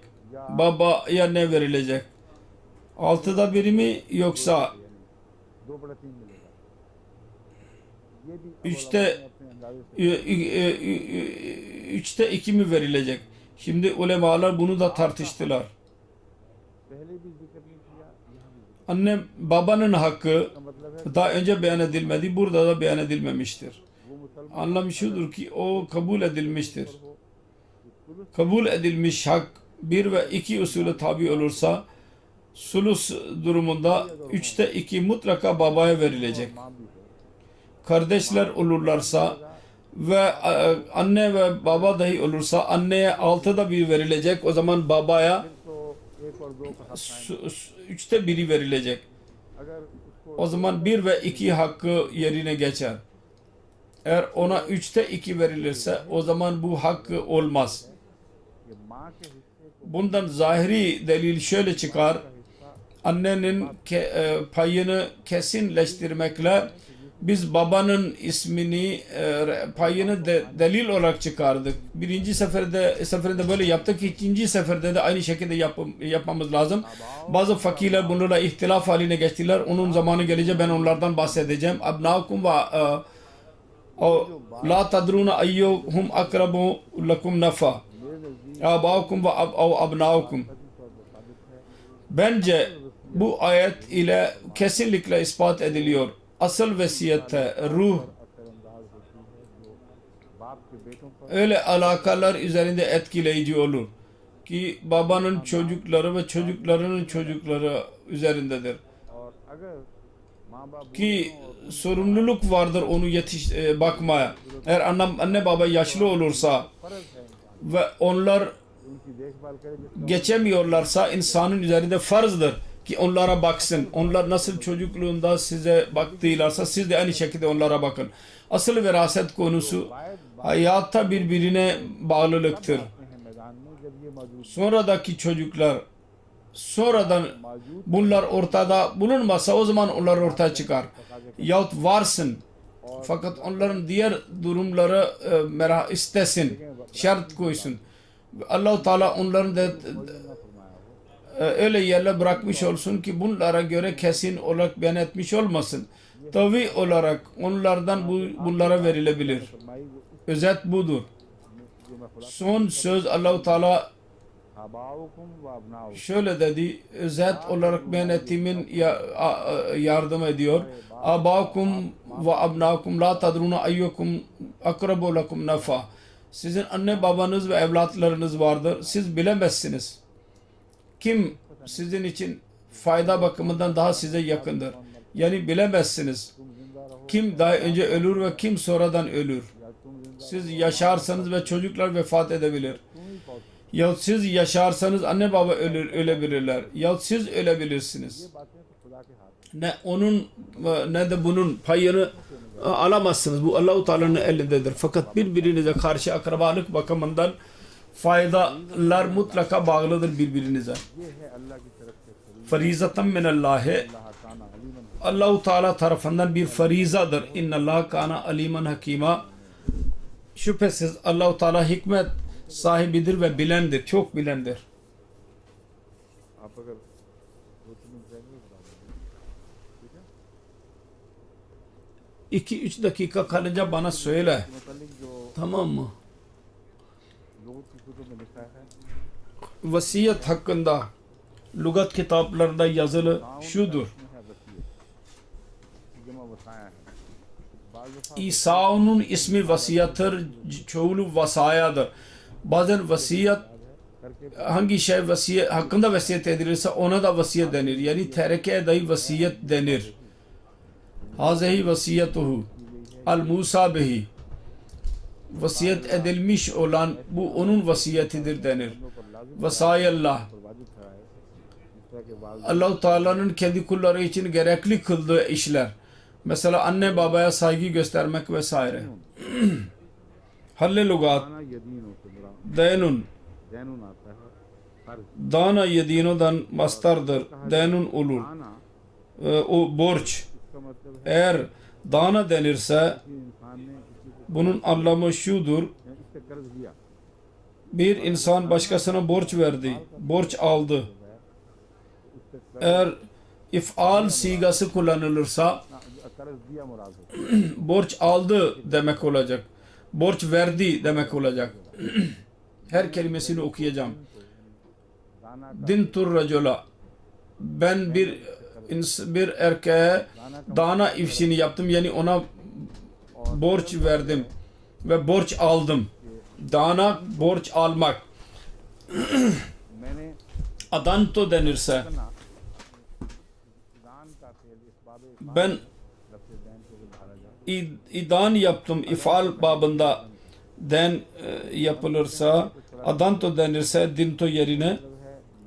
Babaya ne verilecek? 6'da 1'i mi yoksa 2/3 मिलेगा ये भी Üçte अपने अंदाजे से 3'te 2 mi verilecek? Şimdi ulemalar bunu da tartıştılar. पहले भी जिक्र नहीं किया यहाँ भी जिक्र Annem babanın hakkı का मतलब है daha önce beyan edilmedi, burada da beyan edilmemiştir. वो मुसलमान Anlam şudur ki o kabul edilmiştir. हो सुलुस Kabul edilmiş hak 1 ve 2 usulü tabi olursa sulus durumunda 3'te 2 mutlaka babaya verilecek. माँ भी हो Kardeşler olurlarsa ve anne ve baba dahi olursa anneye 6'da 1 verilecek. O zaman babaya तो 1 और 2 का हक 3'te 1'i verilecek. अगर उसको O zaman 1 ve 2 hakkı yerine geçer. Eğer ona 3'te 2 verilirse o zaman bu hakkı olmaz. ये माँ के हिस्से को Bundan zahiri delil şöyle çıkar. हिस्सा Annenin payını kesinleştirmekle Biz babanın ismini payını delil olarak çıkardık. Birinci seferinde böyle yaptık. İkinci seferde de aynı şekilde yapmamız lazım. Bazı fakirler bununla ihtilaf haline geçtiler. Onun zamanı gelince ben onlardan bahsedeceğim. Abnaukum ve la tadruna ayyuhum akrabu lakum nafa. Abaukum ve abnaukum. Bence bu ayet ile kesinlikle ispat ediliyor. Asıl vesiyette ruh öyle alakalar üzerinde etkileyici olur ki babanın çocukları ve çocuklarının çocukları üzerindedir. Ki sorumluluk vardır onu bakmaya. Eğer anne baba yaşlı olursa ve onlar geçemiyorlarsa insanın üzerinde farzdır ki onlara baksın. Onlar nasıl çocukluğunda size baktılarsa siz de aynı şekilde onlara bakın. Asıl veraset konusu hayatta birbirine bağlılıktır. Sonradaki çocuklar sonradan bunlar ortada bulunmasa o zaman onlar ortaya çıkar. Yahut varsın fakat onların diğer durumları istesin, şart koysun. Allah-u Teala onların da öyle yerle bırakmış olsun ki bunlara göre kesin olarak beyan etmiş olmasın. Tabi olarak onlardan bunlara verilebilir. Özet budur. Son söz Allah-u Teala şöyle dedi, özet olarak beyan ettiğimin yardım ediyor. Abaukum ve abnaukum la tadruna ayyukum akrabu lakum nafa. Sizin anne babanız ve evlatlarınız vardır. Siz bilemezsiniz. Kim sizin için fayda bakımından daha size yakındır. Yani bilemezsiniz. Kim daha önce ölür ve kim sonradan ölür. Siz yaşarsanız ve çocuklar vefat edebilir. Yahut siz yaşarsanız anne baba ölebilirler. Yahut siz ölebilirsiniz. Ne onun ne de bunun payını alamazsınız. Bu Allah-u Teala'nın elindedir. Fakat birbirinize karşı akrabalık bakımından faydalar mutlaka bağlıdır birbirinize. Farizaten minallahi, Allah-u Teala tarafından bir farizadır. İnnallâhe kâne alîmen hakîmâ. Şüphesiz Allah-u Teala hikmet sahibidir ve bilendir. Çok bilendir. 2-3 dakika kalınca bana söyle. Tamam mı? Vasiyet hakkında lügat kitaplarında yazılı şudur. İsa'nın ismi vasiyettir, çoğulu vasayadır. Bazen vasiyet hangi şey vasiyet hakkında vasiyet edilirse ona da vasiyet denir. Yani tereke dahi vasiyet denir. Hazehi vasiyetuhu al Musa bihi. Vasiyet edilmiş olan bu onun vasiyetidir denir. Vasayallah. Allah-u Teala'nın kendi kulları için gerekli kıldığı işler. Mesela anne babaya saygı göstermek vesaire. Halle lugat. Denun. Dana yedinodan mastardır. Denun olur. O borç. Eğer dana denirse bunun anlamı şudur. Bir insan başkasına borç verdi. Borç aldı. Eğer if'al sigası kullanılırsa borç aldı demek olacak. Borç verdi demek olacak. Her kelimesini okuyacağım. Dintur racula. Ben bir erkeğe dana ifşini yaptım. Yani ona borç verdim. Ve borç aldım. Dana borç almak. Adanto denirse ben idan yaptım ifal babında den yapılırsa adanto denirse dinto yerine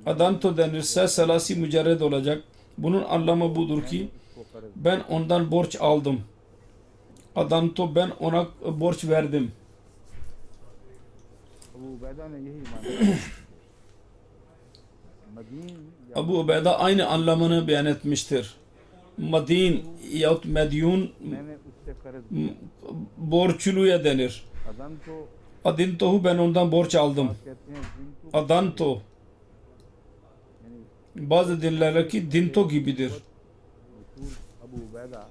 adanto denirse selasi mücerred olacak. Bunun anlamı budur ki ben ondan borç aldım. Adanto ben ona borç verdim. Abu Ubeyda aynı anlamını beyan etmiştir. Madin yahut medyun मैंने उससे कर्ज लिया borçluya denir. अदन तो Adintohu ben ondan borç aldım. कहते हैं जिनको Adanto यानी bazı dillerdeki dinto gibidir. मशहूर अबू Ubaida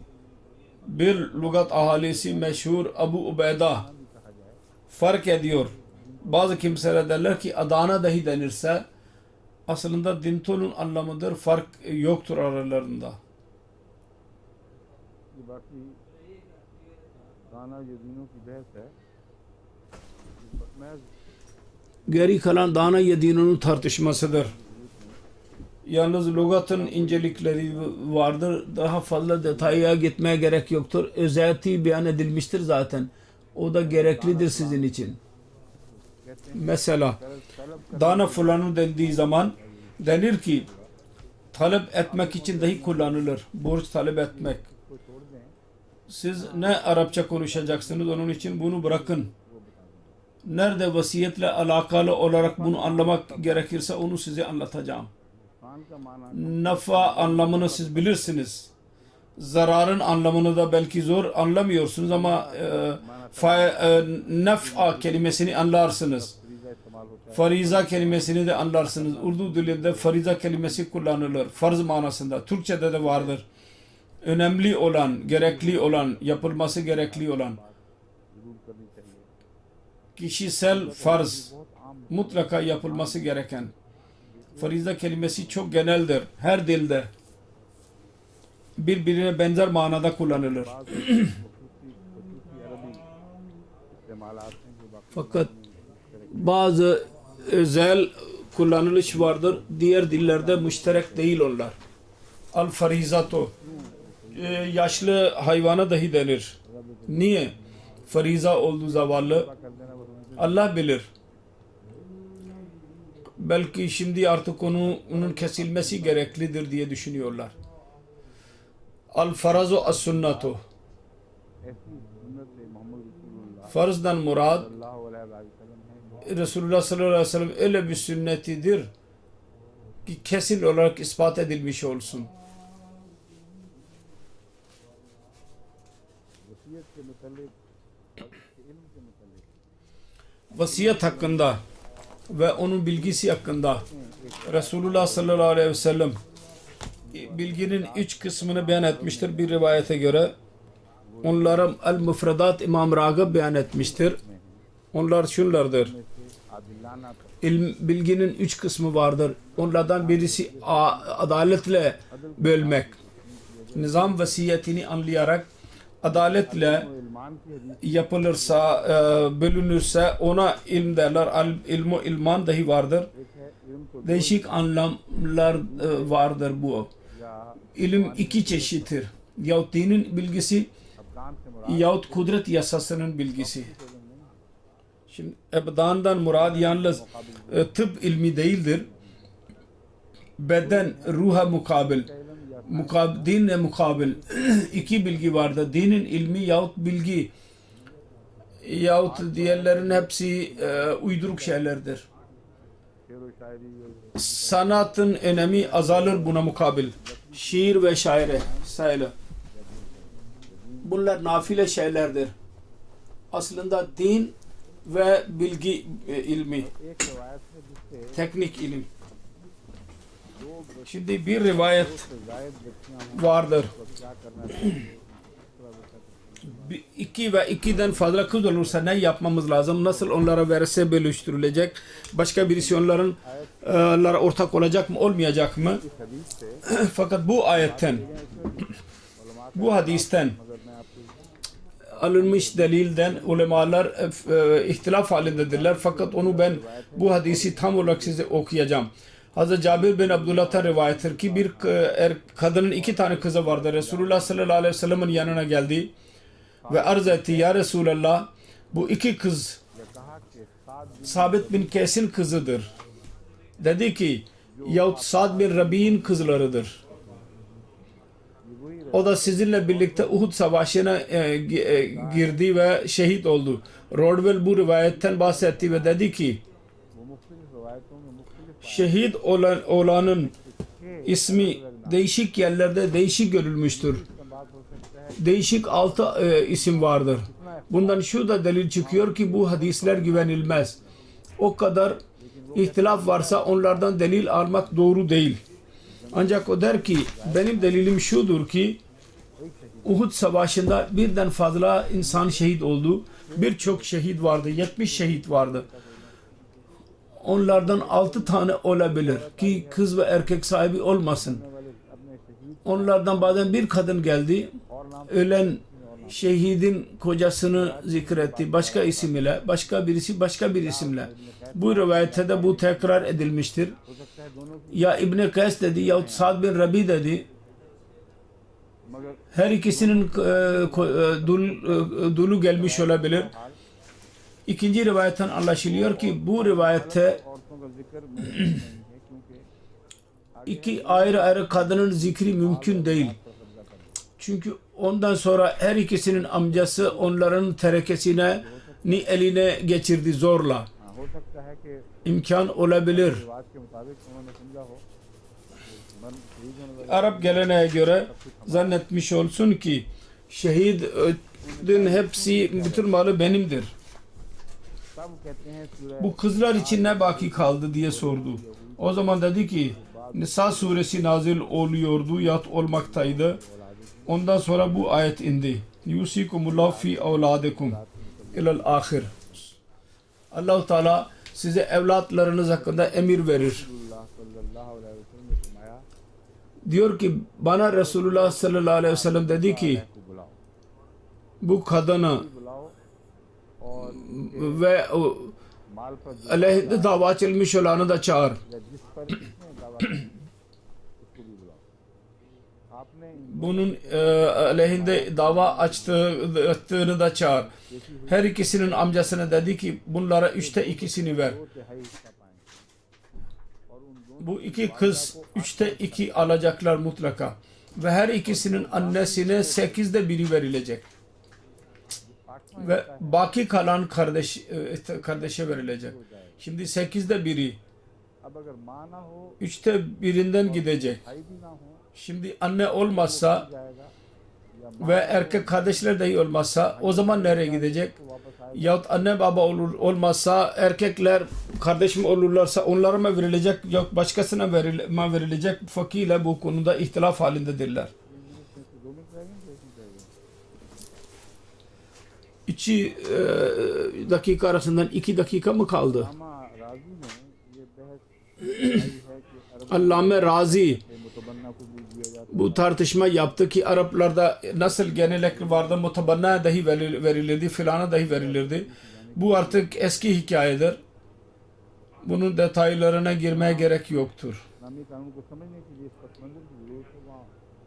Bir lugat ahalisi meşhur Abu Ubeyda भी कहा जाए fark ediyor. Bazı kimseler derler ki Adana dahi denirse aslında dintonun anlamıdır. Fark yoktur aralarında. ये बाकी गाना यदीनों की बहस है मैं Geri kalan Dana Yedinun'un tartışmasıdır. Yalnız lügatın incelikleri vardır. Daha fazla detaya gitmeye gerek yoktur. Özeti beyan edilmiştir zaten. O da gereklidir sizin için. Mesela Dana fulanı dendiği zaman denir ki talep etmek için dahi kullanılır. Borç talep etmek. को छोड़ दें Siz ne Arapça konuşacaksınız onun için bunu bırakın. Nerede vasiyetle alakalı olarak bunu anlamak gerekirse onu size anlatacağım. Khan का माना Nafa anlamını siz bilirsiniz. Zararın anlamını da belki zor anlamıyorsunuz ama nef'a kelimesini anlarsınız. फरीजा इस्तेमाल होता है Fariza kelimesini de anlarsınız. Urdu dilinde fariza kelimesi kullanılır. Farz manasında. Türkçe'de de vardır. Önemli olan, gerekli olan, yapılması gerekli olan. जरूर करनी चाहिए Kişisel farz. बहुत आम Mutlaka yapılması gereken. Fariza kelimesi çok geneldir. Her dilde. Birbirine benzer manada kullanılır. बाज़ खसूसी अरबी इस्तेमालात हैं जो बाकी Fakat bazı özel kullanılış vardır. Diğer dillerde müşterek değil onlar. Al farizato. Yaşlı hayvana dahi denir. Niye? Fariza olduğu zavallı. कर देना बस उनसे Allah bilir. Belki şimdi artık onun kesilmesi gereklidir diye düşünüyorlar. Al farazu as sunnatu. ऐसी सुन्नत मोहम्मद रसूलुल्लाह Farzdan murad सल्लल्लाहु अलैहि वसल्लम है Resulullah sallallahu aleyhi ve sellem öyle bir sünnetidir ki kesin olarak ispat edilmiş olsun. वसीयत के मुतालिक और इसके इल्म के मुतालिक Vasiyet hakkında ve onun bilgisi hakkında Resulullah sallallahu aleyhi ve sellem bilginin 3 kısmını beyan etmiştir bir rivayete göre. Onlara El-Mufradat İmam Ragib beyan etmiştir. Onlar şunlardır. आदिलाना Bilginin 3 kısmı vardır. Onlardan birisi adaletle bölmek. Nizam vasiyetini anlayarak adaletle इल्मान की हदीस yapılırsa, bölünürse ona ilm derler. İlmu ilman dahi vardır. एक है इल्म तो Değişik anlamlar vardır bu. या İlim iki çeşittir. Yahut dinin bilgisi Afghan से मुराद yahut kudret yasasının bilgisi. Şimdi ebdandan murad yalnız tıp ilmi değildir. Beden ruha mukabil. Dinle mukabil. İki bilgi vardır. Dinin ilmi yahut bilgi yahut diğerlerin hepsi uyduruk şeylerdir. शेर व शायरी और Sanatın önemi azalır buna mukabil. Şiir ve şaire sayılır. Bunlar nafile şeylerdir. Aslında din ve bilgi ilmi, एक रिवायत है जिससे teknik ilim. Şimdi bir rivayet जायद बच्चियां हों vardır. तो क्या करना चाहिए 2 ve 2'den fazla kız olursa ne yapmamız lazım? Nasıl onlara verese bölüştürülecek? Başka birisi onlara ortak olacak mı, olmayacak mı? इस हदीस से Fakat bu ayetten, bu hadisten मगर मैं आपको alınmış delilden ulemalar ihtilaf halindedirler. Fakat onu ben bu hadisi tam olarak size okuyacağım. Hazreti Cabir bin Abdullah'tan rivayettir ki bir kadının 2 tane kızı vardı. Resulullah sallallahu aleyhi ve sellem'in yanına geldi ve arz etti, ya Resulallah bu 2 kız कहा कि सात Sabit bin Kays'in kızıdır. Dedi ki yahut Sa'd bin Rabi'nin kızlarıdır. O da sizinle birlikte Uhud Savaşı'na girdi ve şehit oldu. Rodwell bu rivayetten bahsetti ve dedi ki वो मुख्तलिफ रवायतों में मुख्तलिफ şehit olanın ismi değişik yerlerde değişik görülmüştür. इसमें बात हो सकता है Değişik 6 isim vardır. Bundan şu da delil çıkıyor ki bu hadisler güvenilmez. O kadar ihtilaf varsa onlardan delil almak doğru değil. Ancak o der ki benim delilim şudur ki Uhud savaşında birden fazla insan şehit oldu. Birçok şehit vardı. 70 şehit vardı. Onlardan 6 tane olabilir ki kız ve erkek sahibi olmasın. वाले अपने शहीद Onlardan bazen bir kadın geldi. और नाम Ölen şehidin kocasını zikretti. Başka isim ile. Başka birisi başka bir isimle. Bu rivayette de bu tekrar edilmiştir. हो सकता है दोनों की Ya İbn Kays dedi ya Sa'd bin Rabi dedi. मगर Her ikisinin dulu gelmiş olabilir. हाल İkinci rivayetten anlaşılıyor ki bu rivayette औरतों का जिक्र मुमकिन नहीं है क्योंकि iki ayrı ayrı kadının zikri mümkün değil. Çünkü ondan sonra her ikisinin amcası onların terekesine eline geçirdi zorla. हाँ, हो सकता है कि İmkan olabilir. रिवाज के मुताबिक उन्होंने समझा हो कि मर्द शहीद होने वाले Arap geleneğe göre zannetmiş olsun ki şehidin hepsi bütün malı benimdir. सब कहते हैं सूरह Bu kızlar için ne baki kaldı diye sordu. O zaman dedi ki Nisa suresi nazil oluyordu yahut olmaktaydı. Ondan sonra bu ayet indi. Yusikumullahu fi evladikum ilal ahir. Allah-u Teala size evlatlarınız hakkında emir verir. रसूलुल्लाह सल्लल्लाहु अलैहि वसल्लम ने फरमाया Diyor ki bana Resulullah sallallahu aleyhi ve sellem dedi ki को बुलाओ bu kadını बुलाओ और ve माल पर जो aleyhinde dava açılmış olanı da çağır. या जिस पर इसने दावा किया उसको भी बुलाओ आपने इन Bunun aleyhinde dava açtığını da çağır. Her ikisinin amcasına dedi ki bunlara 2/3'sini ver. दो तिहाई हिस्सा पाएंगे और उन दोनों Bu iki kız 2/3 alacaklar mutlaka. Ve her ikisinin annesine 1/8 verilecek. आठवां Ve baki kalan kardeşe verilecek. Şimdi 1/8 अब अगर माँ ना हो 1/3'den gidecek. भाई भी ना हो Şimdi anne olmazsa जाएगा या ve erkek kardeşler dahi olmazsa o zaman nereye gidecek? वापस आएगा Yahut anne baba olmazsa erkekler kardeş mi olurlarsa onlara mı verilecek yok başkasına mı verilecek? Fakirle bu konuda ihtilaf halindedirler. 2 मिनट रह गए 1 मिनट रह गए 2 dakika arasından 2 dakika mı kaldı? अमा राजी ने ये बहस आई है कि अरब Allame Razi के मुतबन्ना को भी दिया जाता bu tartışma yaptı ki Araplarda nasıl gelenek vardı mutabanna dahi verilirdi filana dahi verilirdi. Bu artık eski hikayedir. Bunun detaylarına girmeye gerek yoktur. इस्लामी कानून को समझने के लिए इस पस मंजर की जरूरत है वहाँ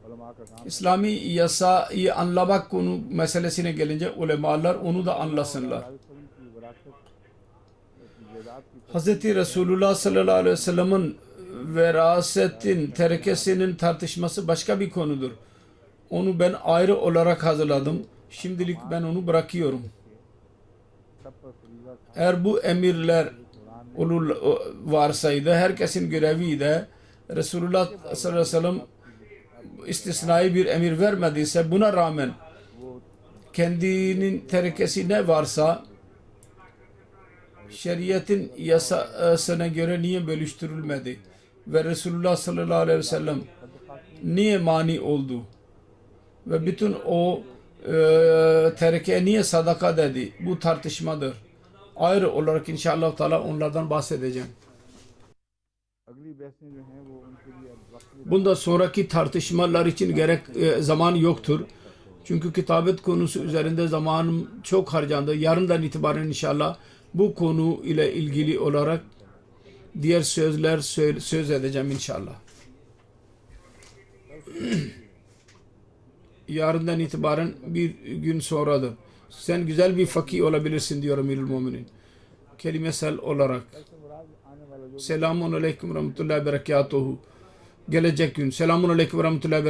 उलमा का काम है। İslami yasayı anlamak konu meselesine gelince ulemalar onu da anlasınlar. वसल्लम की विरासत की जायदाद की Hazreti Resulullah sallallahu aleyhi ve sellem'in verasetin terekesinin tartışması başka bir konudur. Onu ben ayrı olarak hazırladım. Şimdilik ben onu bırakıyorum. सब पर फरीजा था Eğer bu emirler varsaydı, herkesin göreviydi. Resulullah sallallahu aleyhi ve sellem istisnai bir emir vermediyse buna rağmen kendinin terekesi ne varsa şeriatın yasasına göre niye bölüştürülmedi? Ve Resulullah sallallahu aleyhi ve sellem niye mani oldu? Ve bütün o terekeye niye sadaka dedi? Bu tartışmadır. Ayrı olarak inşallah Teala onlardan bahsedeceğim. अगली बहसें जो हैं वो उनके लिए अब वक्त भी Bundan sonraki tartışmalar için gerek zaman yoktur. Çünkü kitabet konusu üzerinde zamanım çok harcandı. Yarından itibaren inşallah bu konu ile ilgili olarak diğer söz edeceğim inşallah. Yarından itibaren bir gün sonradır. Sen güzel bir fakih olabilirsin diyor Emirül Müminin. Kelimesel olarak. आने वाला जो Selamun aleyküm ve rahmetullahi ve berekatuhu. Gelecek gün. Selamun aleyküm ve rahmetullahi ve